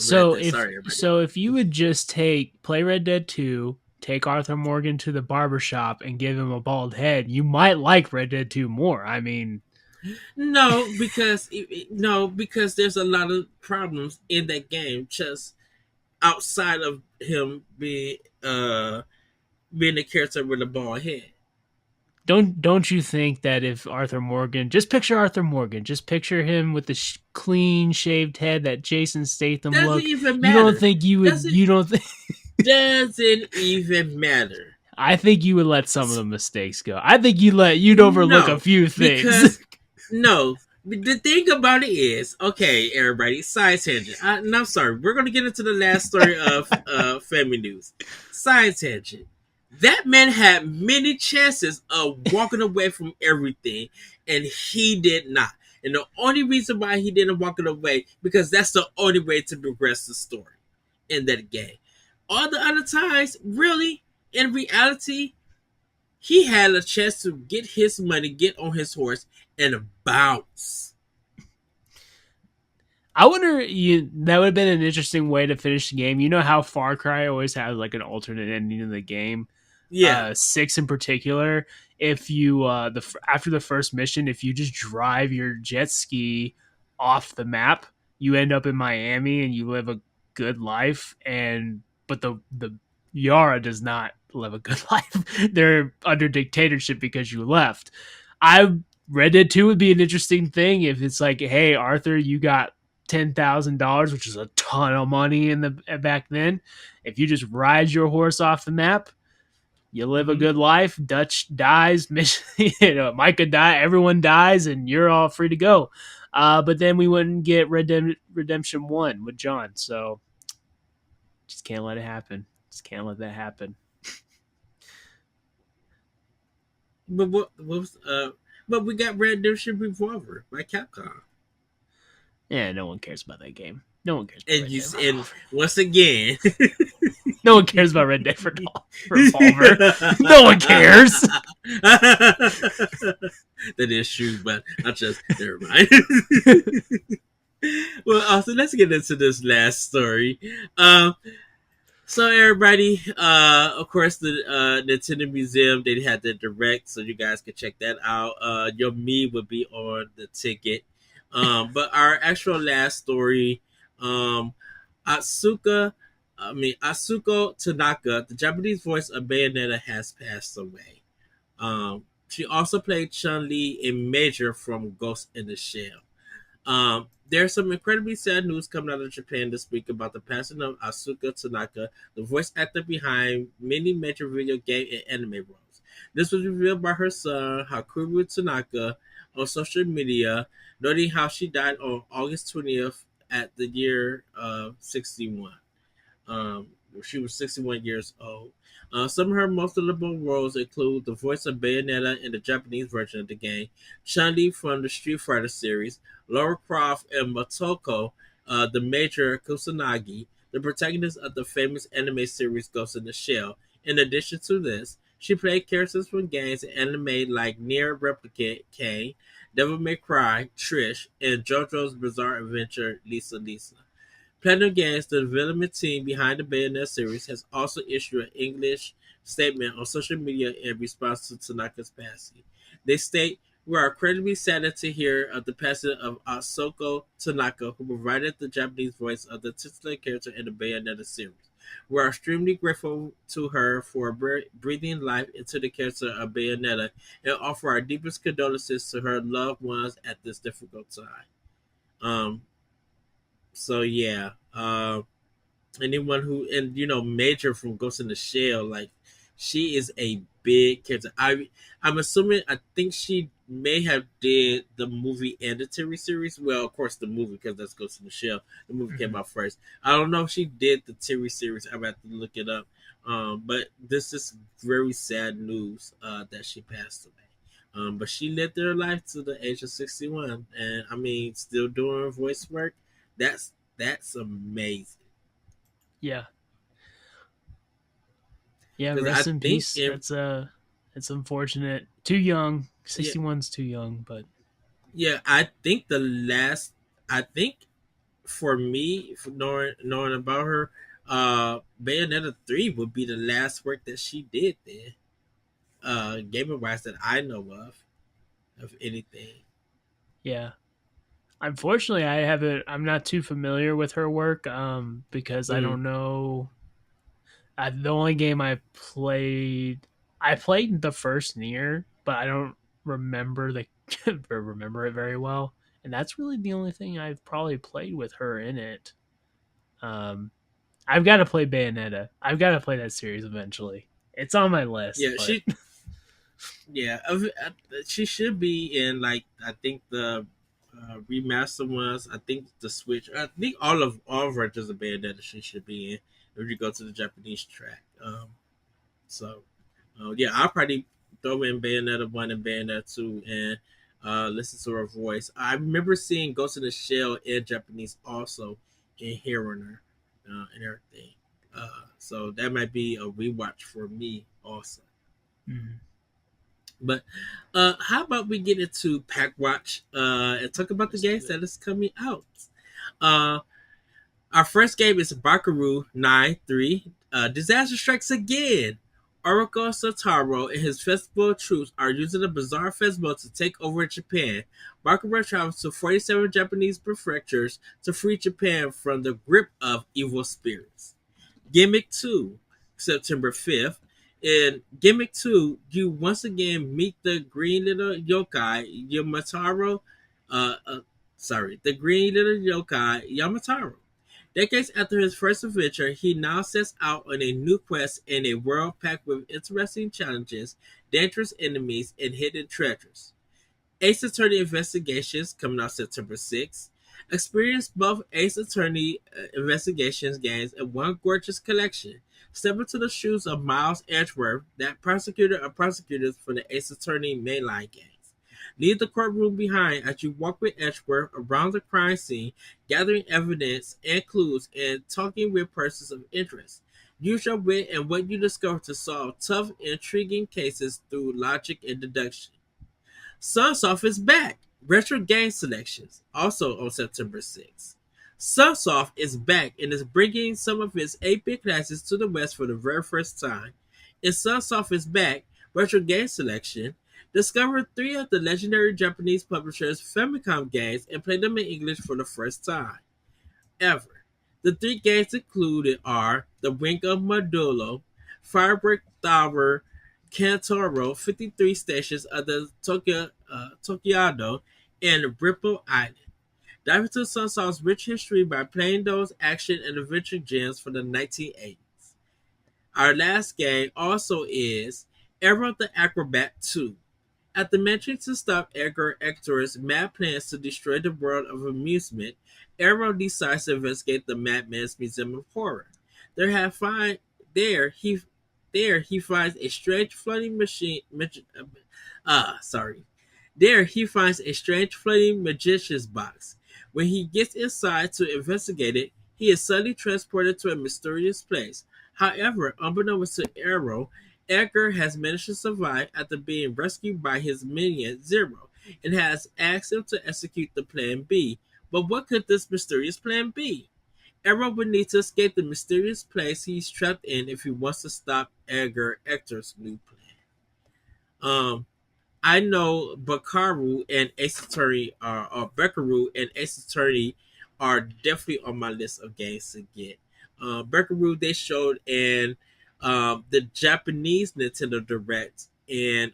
So to sorry everybody. if you would just play Red Dead 2, take Arthur Morgan to the barber shop and give him a bald head, you might like Red Dead 2 more. I mean, No, because there's a lot of problems in that game just outside of him being a character with a bald head. don't you think that if Arthur Morgan, just picture him with the clean shaved head, that Jason Statham Doesn't look, even you don't matter. think Doesn't you don't think doesn't even matter. I think you would let some of the mistakes go. I think you'd overlook a No, few things. because no. The thing about it is, okay, everybody, side tangent. And I'm sorry, we're gonna get into the last story of family news. Side tangent. That man had many chances of walking away from everything, and he did not. And the only reason why he didn't walk it away because that's the only way to progress the story in that game. All the other times, really, in reality, he had a chance to get his money, get on his horse, and bounce. I wonder, that would have been an interesting way to finish the game. You know how Far Cry always has like an alternate ending in the game. Yeah. 6 in particular, if you after the first mission, if you just drive your jet ski off the map, you end up in Miami and you live a good life. And but the Yara does not live a good life. They're under dictatorship because you left. I Red Dead 2 would be an interesting thing if it's like, hey Arthur, you got $10,000, which is a ton of money in the back then. If you just ride your horse off the map, you live a Mm-hmm. good life. Dutch dies, Micah die, everyone dies, and you're all free to go. But then we wouldn't get Redemption 1 with John, so just can't let it happen. Just can't let that happen. But what was but we got Red Dead Revolver by Capcom. Yeah, no one cares about that game. No one cares about And Red you Dead and Revolver. once again No one cares about Red Dead Revolver. No one cares. that is true, but I just never mind. Well, also let's get into this last story. Um, So everybody, of course, the Nintendo Museum they had the direct, so you guys can check that out. Your me would be on the ticket. But our actual last story, um, Atsuka, Asuko Tanaka, the Japanese voice of Bayonetta, has passed away. She also played Chun Li in Major from Ghost in the Shell. There's some incredibly sad news coming out of Japan this week about the passing of Asuka Tanaka, the voice actor behind many major video game and anime roles. This was revealed by her son, Hakuru Tanaka, on social media, noting how she died on August 20th at the year of 61. Um, she was 61 years old. Some of her most notable roles include the voice of Bayonetta in the Japanese version of the game, Chun-Li from the Street Fighter series, Lara Croft and Motoko, the Major Kusanagi, the protagonist of the famous anime series Ghost in the Shell. In addition to this, she played characters from games and anime like Nier Replicant, Kane, Devil May Cry, Trish, and JoJo's Bizarre Adventure, Lisa Lisa. Platinum Games, the development team behind the Bayonetta series, has also issued an English statement on social media in response to Tanaka's passing. They state, "We are incredibly saddened to hear of the passing of Asoko Tanaka, who provided the Japanese voice of the titular character in the Bayonetta series. We are extremely grateful to her for breathing life into the character of Bayonetta and offer our deepest condolences to her loved ones at this difficult time." Um, so yeah, anyone who and Major from Ghost in the Shell, like she is a big character. I'm assuming I think she may have did the movie and the TV series. Well, of course the movie because that's Ghost in the Shell. The movie came Mhm. out first. I don't know if she did the TV series. I'm about to look it up. But this is very sad news that she passed away. But she lived her life to the age of 61, and I mean, still doing voice work. That's amazing. Yeah, yeah. Because I Rest in think peace. It's unfortunate. Too young. yeah, 61's too young, but yeah, I think I think for me, for knowing about her, Bayonetta 3 would be the last work that she did then, gaming wise that I know of anything. yeah. Unfortunately, I haven't. I'm not too familiar with her work. Because I Mm. don't know. The only game I played the first Nier, but I don't remember the or remember it very well. And that's really the only thing I've probably played with her in it. Um, I've got to play Bayonetta. I've got to play that series eventually. It's on my list, Yeah, but yeah, she should be in like I think the remaster ones. I think the Switch. I think all of versions of Bayonetta she should be in if you go to the Japanese track. So yeah, I'll probably throw in Bayonetta 1 and Bayonetta 2 and listen to her voice. I remember seeing Ghost in the Shell in Japanese also and hearing her and everything. So that might be a rewatch for me also. mm, But how about we get into Pack Watch and talk about the let's do games it. that is coming out? Uh, our first game is Bakaru 9-3. Disaster strikes again. Oracle Sotaro and his festival troops are using a bizarre festival to take over Japan. Bakaru travels to 47 Japanese prefectures to free Japan from the grip of evil spirits. Gimmick 2, September 5th. In Gimmick 2, you once again meet the green little yokai Yamataro. Uh, uh, the green little yokai Yamataro. Decades after his first adventure, he now sets out on a new quest in a world packed with interesting challenges, dangerous enemies, and hidden treasures. Ace Attorney Investigations coming out September 6th. Experience both Ace Attorney Investigations games in one gorgeous collection. Step into the shoes of Miles Edgeworth, that prosecutor of prosecutors for the Ace Attorney mainline games. Leave the courtroom behind as you walk with Edgeworth around the crime scene, gathering evidence and clues and talking with persons of interest. Use your wit and what you discover to solve tough, intriguing cases through logic and deduction. Sunsoft is back. Retro game selections, also on September 6th. Sunsoft is back and is bringing some of its 8-bit classics to the West for the very first time. In Sunsoft is back, Retro game selection, discover 3 of the legendary Japanese publishers' Famicom games and play them in English for the first time ever. The 3 games included are The Wing of Medulla, Firebreak Tower, Kantoro, 53 stations of the Tokiado, and Ripple Island. Dive into Sunsoft's rich history by playing those action and adventure gems from the 1980s. Our last game also is Arrow the Acrobat 2. After managing to stop Edgar Ector's mad plans to destroy the world of amusement, Arrow decides to investigate the Madman's Museum of Horror. There, have find, there, he, there he finds a strange floating machine. Sorry. There he finds a strange floating magician's box. When he gets inside to investigate it, he is suddenly transported to a mysterious place. However, unbeknownst to Arrow, Edgar has managed to survive after being rescued by his minion Zero and has asked him to execute the Plan B. But what could this mysterious plan be? Arrow would need to escape the mysterious place he's trapped in if he wants to stop Edgar Ector's new plan. I know Bakaru and Ace Attorney or Bekaru and Ace Attorney are definitely on my list of games to get. Bekaru they showed in the Japanese Nintendo Direct in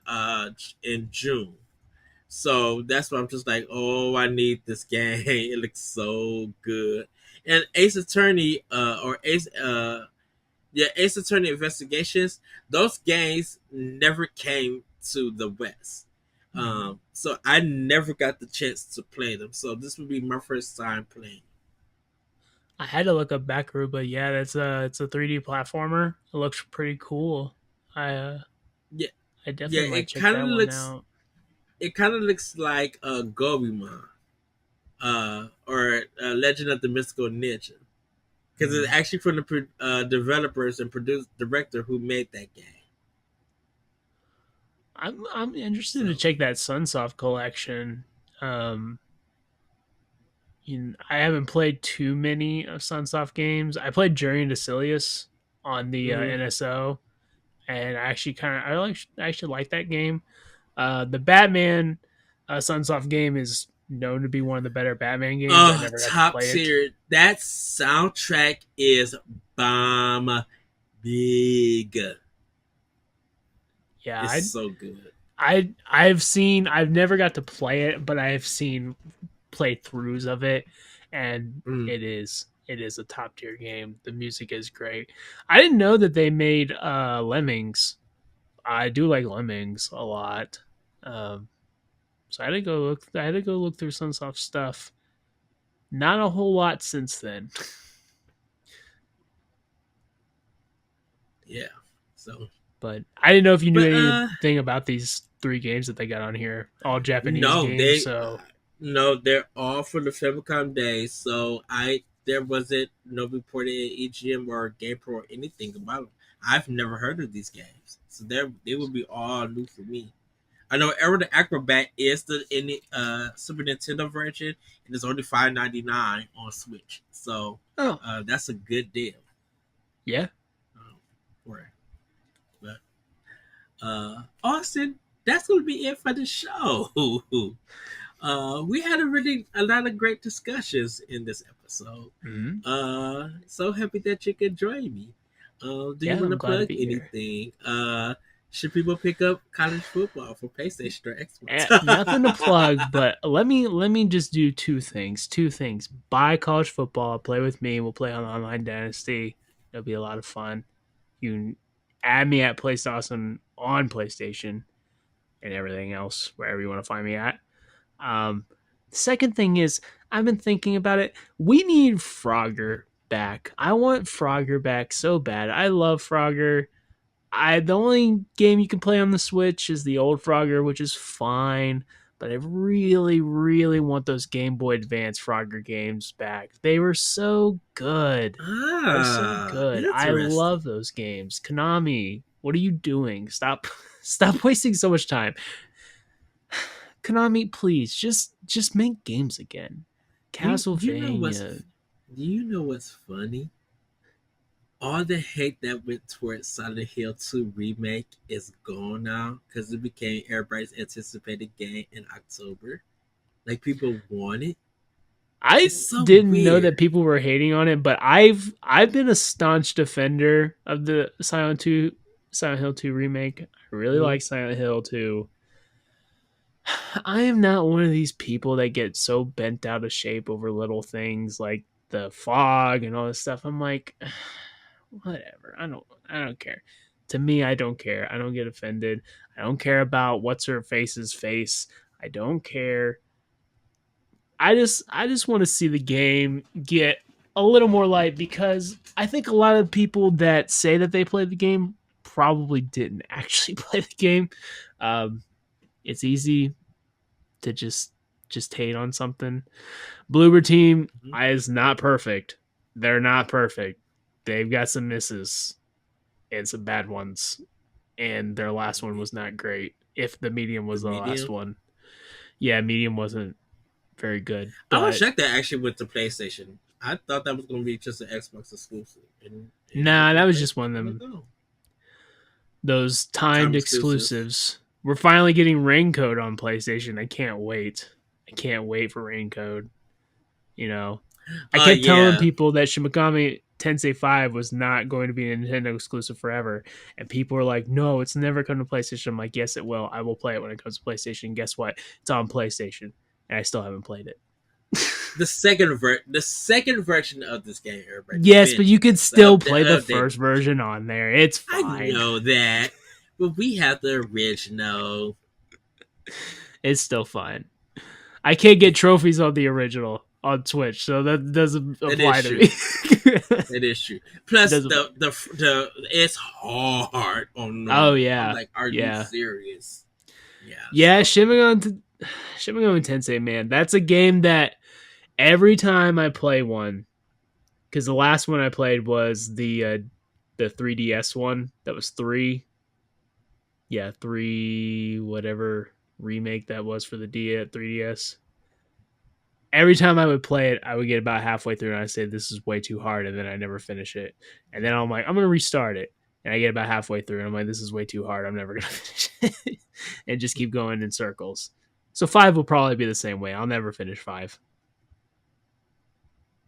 June. So that's why I'm just like, oh, I need this game. It looks so good. And Ace Attorney or Ace yeah, Ace Attorney Investigations, those games never came to the West. So I never got the chance to play them. So this would be my first time playing. I had to look up Backroo, but yeah, it's a 3D platformer. It looks pretty cool. I uh, Yeah, I yeah, definitely might check that one out. it kind of looks like Gobimon, or Legend of the Mystical Ninja, because it's Mm. actually from the developers and director who made that game. I'm interested to So, check that Sunsoft collection. Um, I haven't played too many of Sunsoft games. I played Journey to Silius on the mhm. NSO, and I actually like that game. The Batman Sunsoft game is known to be one of the better Batman games. I never got to Top play it. tier. That soundtrack is bomb big. Yeah, It's so good. I've never got to play it, but I've seen playthroughs of it, and Mm. it is a top tier game. The music is great. I didn't know that they made Lemmings. I do like Lemmings a lot. Um, so I had to go look through Sunsoft stuff. Not a whole lot since then. Yeah. So, But I didn't know if you knew but anything about these three games that they got on here. All Japanese no, games, they so no, they're all for the Famicom days. So there wasn't no reported EGM or GamePro or anything about them. I've never heard of these games, so they would be all new for me. I know Arrow the Acrobat is the in the Super Nintendo version, and it's only $5.99 on Switch. So oh that's a good deal. yeah. For it. But Austin, that's gonna be it for the show. We had a lot of great discussions in this episode. Mm-hmm. So happy that you could join me. Do you Yeah, want I'm to glad to plug be here. anything? Should people pick up college football for PlayStation or Nothing to Xbox? plug, but let me just do two things. Two things. Buy college football, play with me. We'll play on Online Dynasty. It'll be a lot of fun. You can add me at PlayStation on PlayStation and everything else wherever you want to find me at. Um, Second thing is I've been thinking about it. We need Frogger back. I want Frogger back so bad. I love Frogger. I The only game you can play on the Switch is the old Frogger, which is fine. But I really, really want those Game Boy Advance Frogger games back. They were so good. They're so good. I Interesting. love those games. Konami, what are you doing? Stop stop wasting so much time. Konami, please just make games again. You know what's Castlevania. do you know what's funny? All the hate that went towards Silent Hill 2 remake is gone now because it became everybody's anticipated game in October. Like people want it. I It's so didn't know that weird. people were hating on it, but I've been a staunch defender of the Silent 2 Silent Hill 2 remake. I really Mm-hmm. like Silent Hill 2. I am not one of these people that get so bent out of shape over little things like the fog and all this stuff. I'm like, whatever. I don't care. To me, I don't care. I don't get offended. I don't care about what's her face's face. I don't care. I just want to see the game get a little more light because I think a lot of people that say that they played the game probably didn't actually play the game. Um, it's easy to just hate on something. Bloober team is not perfect. They're not perfect. They've got some misses and some bad ones, and their last one was not great. If the medium The was the last medium. one, yeah, medium wasn't very good, I was but shocked that actually went to PlayStation. I thought that was going to be just an Xbox exclusive, and it nah, went that to was PlayStation. just one of I'm like, them oh, those timed time exclusive. exclusives. We're finally getting Raincoat on PlayStation. I can't wait. I can't wait for Raincoat. You know, I kept telling Yeah. people that Shin Megami Tensei 5 was not going to be a Nintendo exclusive forever. And people were like, no, it's never coming to PlayStation. I'm like, yes, it will. I will play it when it comes to PlayStation. Guess what? It's on PlayStation. And I still haven't played it. The second version of this game, everybody, the Yes, but you could Vengeance, still play the update. first version on there. It's I fine. know that, but we have the original. It's still fine. I can't get trophies on the original on Twitch, so that doesn't That apply is to true. me. That is true. It Plus, doesn't apply. the it's hard on Oh normal. I'm yeah, like, are you yeah, serious? Yeah. yeah. So Shimigami Tensei, man, that's a game that every time I play one, because the last one I played was the 3DS one. That was three, yeah, three whatever remake that was for the 3DS. Every time I would play it, I would get about halfway through and I say this is way too hard, and then I never finish it. And then I'm like, I'm gonna restart it, and I get about halfway through and I'm like, this is way too hard. I'm never gonna finish it, and just keep going in circles. So 5 will probably be the same way. I'll never finish 5.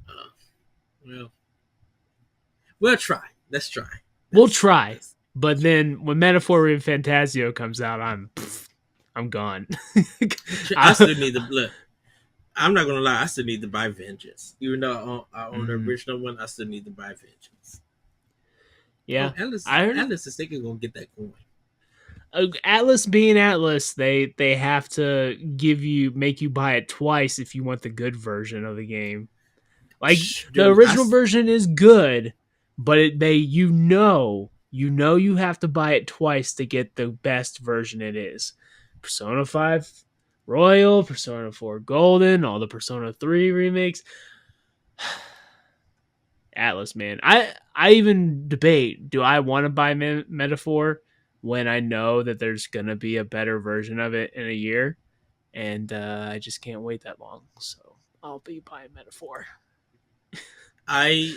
uh, well, we'll try. Let's try. We'll That's try, that's. but then when Metaphor and Fantasio comes out, I'm gone. I still need to look. I'm not gonna lie. I still need to buy Vengeance, even though I own the Mhm. original one. I still need to buy Vengeance. Oh, Yeah, Atlas! I heard Atlas is thinking gonna get that coin. Atlas being Atlas, they have to make you buy it twice if you want the good version of the game. Like the Dude, original version is good, but you have to buy it twice to get the best version it is. Persona 5 Royal, Persona 4 Golden, all the Persona 3 remakes. Atlas, man. I even debate, do I want to buy Metaphor when I know that there's going to be a better version of it in a year? And I just can't wait that long. So I'll be buying Metaphor. I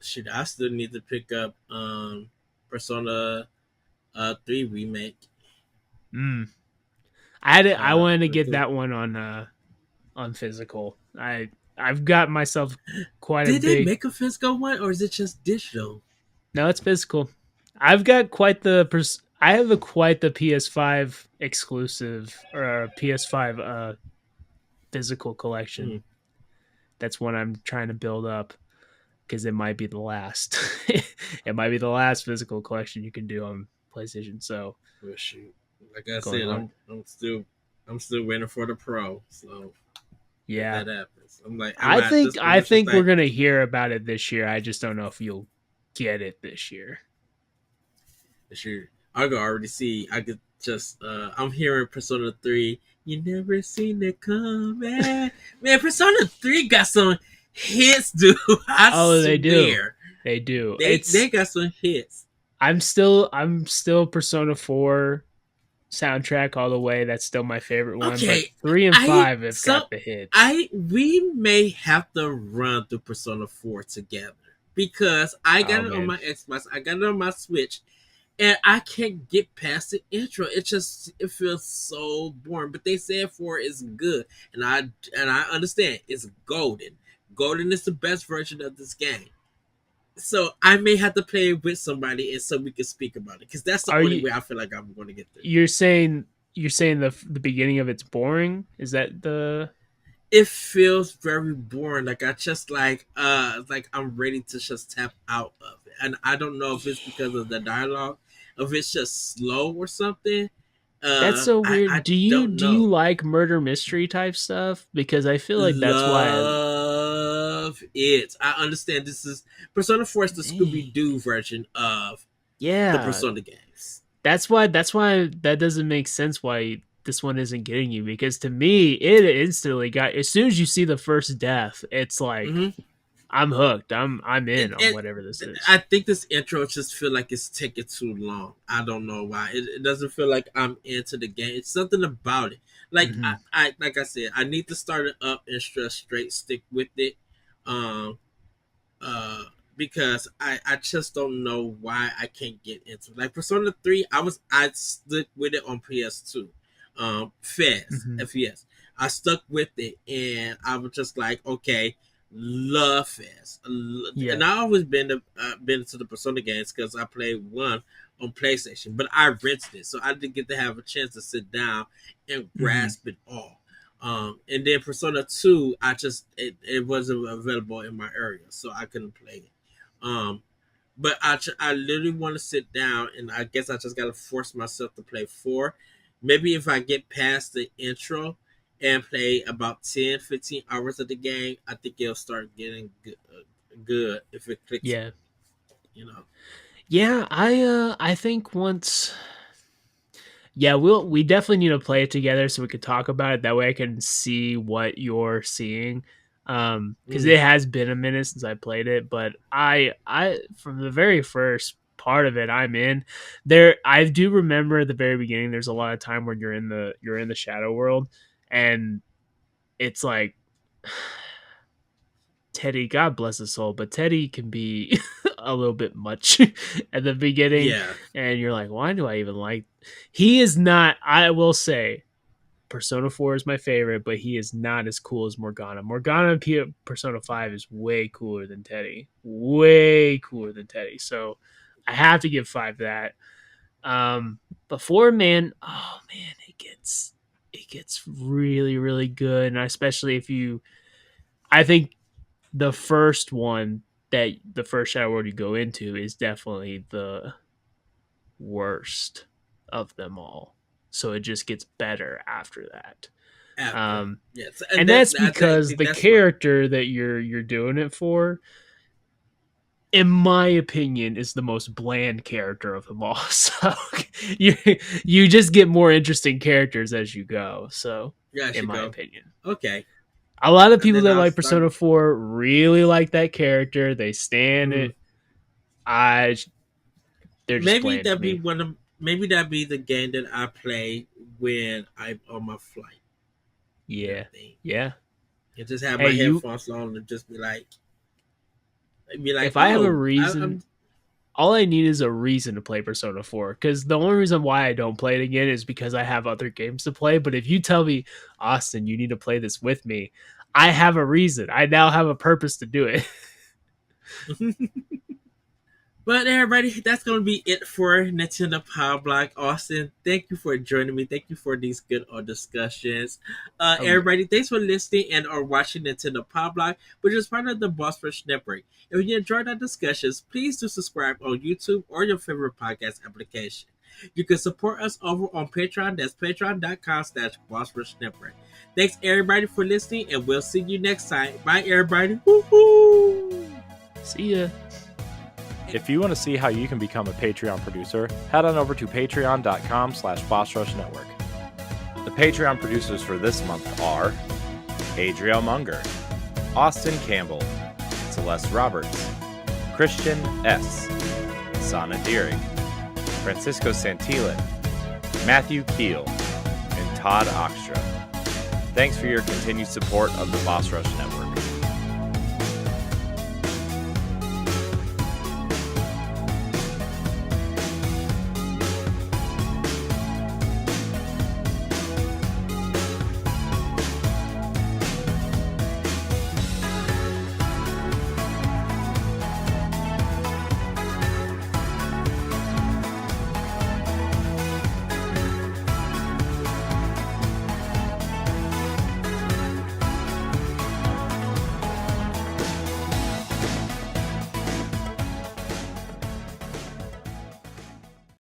should. I still need to pick up Persona 3 remake. Mm. I wanted to get Because that one on physical. I've got myself quite a did they big. make a physical one or is it just digital? No, it's physical. I've got quite the I have a quite the PS5 exclusive or PS5 physical Hmm. collection. That's one I'm trying to build up because it might be the last. It might be the last physical collection you can do on PlayStation. So Well, shoot. Like I going said, on. I'm still waiting for the pro. So if Yeah. that happens, I'm like I'm at this point. I It's just think we're like gonna hear about it this year. I just don't know if you'll get it this year. sure. I can already see. I could just. I'm hearing Persona 3. You never seen it coming. Man, Persona 3 got some hits, dude. I Oh, they do. swear. They do. They got some hits. I'm still Persona 4 soundtrack all the way. That's still my favorite one, but Okay, 3 and I 5 have so got the hits. I we may have to run through Persona 4 together because I got Oh it on man. my Xbox, I got it on my Switch, and I can't get past the intro. It feels so boring. But they said 4 is good, and I understand it's golden. Golden is the best version of this game. So I may have to play it with somebody, and so we can speak about it, because that's the Are only you way I feel like I'm going to get through. you're saying the beginning of it's boring? Is that the It feels very boring. Like I just like I'm ready to just tap out of it, and I don't know if it's because of the dialogue, if it's just slow or something. That's so I weird. don't Do you know. like murder mystery type stuff? Because I feel like that's why Love it. I understand this is Persona 4 is the Scooby Dang. Doo version of the Yeah. Persona games. That's why that doesn't make sense why this one isn't getting you, because to me it instantly got, as soon as you see the first death, it's like Mm-hmm. I'm hooked. I'm in on It, whatever this is. I think this intro just feel like it's taking too long. I don't know why. It doesn't feel like I'm into the game. It's something about it. Like Hmm. like I said, I need to start it up and stress straight stick with it. Um uh because I just don't know why I can't get into it. Like Persona 3, I stuck with it on PS2. FES, Hmm. FES. I stuck with it, and I was just like, okay, love FES. Yeah. And I always been to the Persona games because I played one on PlayStation, but I rented it, so I didn't get to have a chance to sit down and Hmm. grasp it all. And then Persona 2, it wasn't available in my area, so I couldn't play it. Um, but I literally want to sit down, and I guess I just got to force myself to play 4. Maybe if I get past the intro and play about 10, 15 hours of the game, I think it'll start getting good if it clicks with Yeah. me, you know. Yeah, I think once, yeah, we definitely need to play it together so we could talk about it. That way I can see what you're seeing. Because Mm, it has been a minute since I played it, but I from the very first part of it, I'm in. There I do remember at the very beginning there's a lot of time when you're in the shadow world, and it's like Teddy, God bless his soul, but Teddy can be a little bit much at the beginning, yeah, and you're like, why do I even like? He is not. I will say, Persona 4 is my favorite, but he is not as cool as Morgana. Morgana in Persona 5 is way cooler than Teddy. Way cooler than Teddy. So I have to give 5 that. Before, man, oh man, it gets really really good, and especially if you, I think the first one, that the first Shadow World you go into is definitely the worst of them all. So it just gets better after that. after. Um, Yes, and and that's I because think the that's right. character that you're doing it for, in my opinion, is the most bland character of them all. So you you just get more interesting characters as you go. So, Yeah, I in should my go. opinion, Okay, a lot of and people then that I'll like start. Persona 4 really like that character. They stand Mm, it. I They're just maybe bland to that be me. one of maybe that be the game that I play when I'm on my flight and Yeah, everything, yeah. and just have Hey, my you. headphones on and just be like, If I have a oh, reason, I'm. all I need is a reason to play Persona 4. Because the only reason why I don't play it again is because I have other games to play. But if you tell me, Austin, you need to play this with me, I have a reason. I now have a purpose to do it. But everybody, that's gonna be it for Nintendo Power Block. Austin, thank you for joining me. Thank you for these good discussions. um, Everybody, thanks for listening and or watching Nintendo Power Block, which is part of the Boss Rush Network. If you enjoyed our discussions, please do subscribe on YouTube or your favorite podcast application. You can support us over on Patreon. That's patreon.com/Boss Rush Network. Thanks everybody for listening, and we'll see you next time. Bye everybody. Woo-hoo! see ya. If you want to see how you can become a Patreon producer, head on over to patreon.com/BossRushNetwork. The Patreon producers for this month are Adriel Munger, Austin Campbell, Celeste Roberts, Christian S., Sana Deering, Francisco Santillan, Matthew Keel, and Todd Oxtra. Thanks for your continued support of the Boss Rush Network.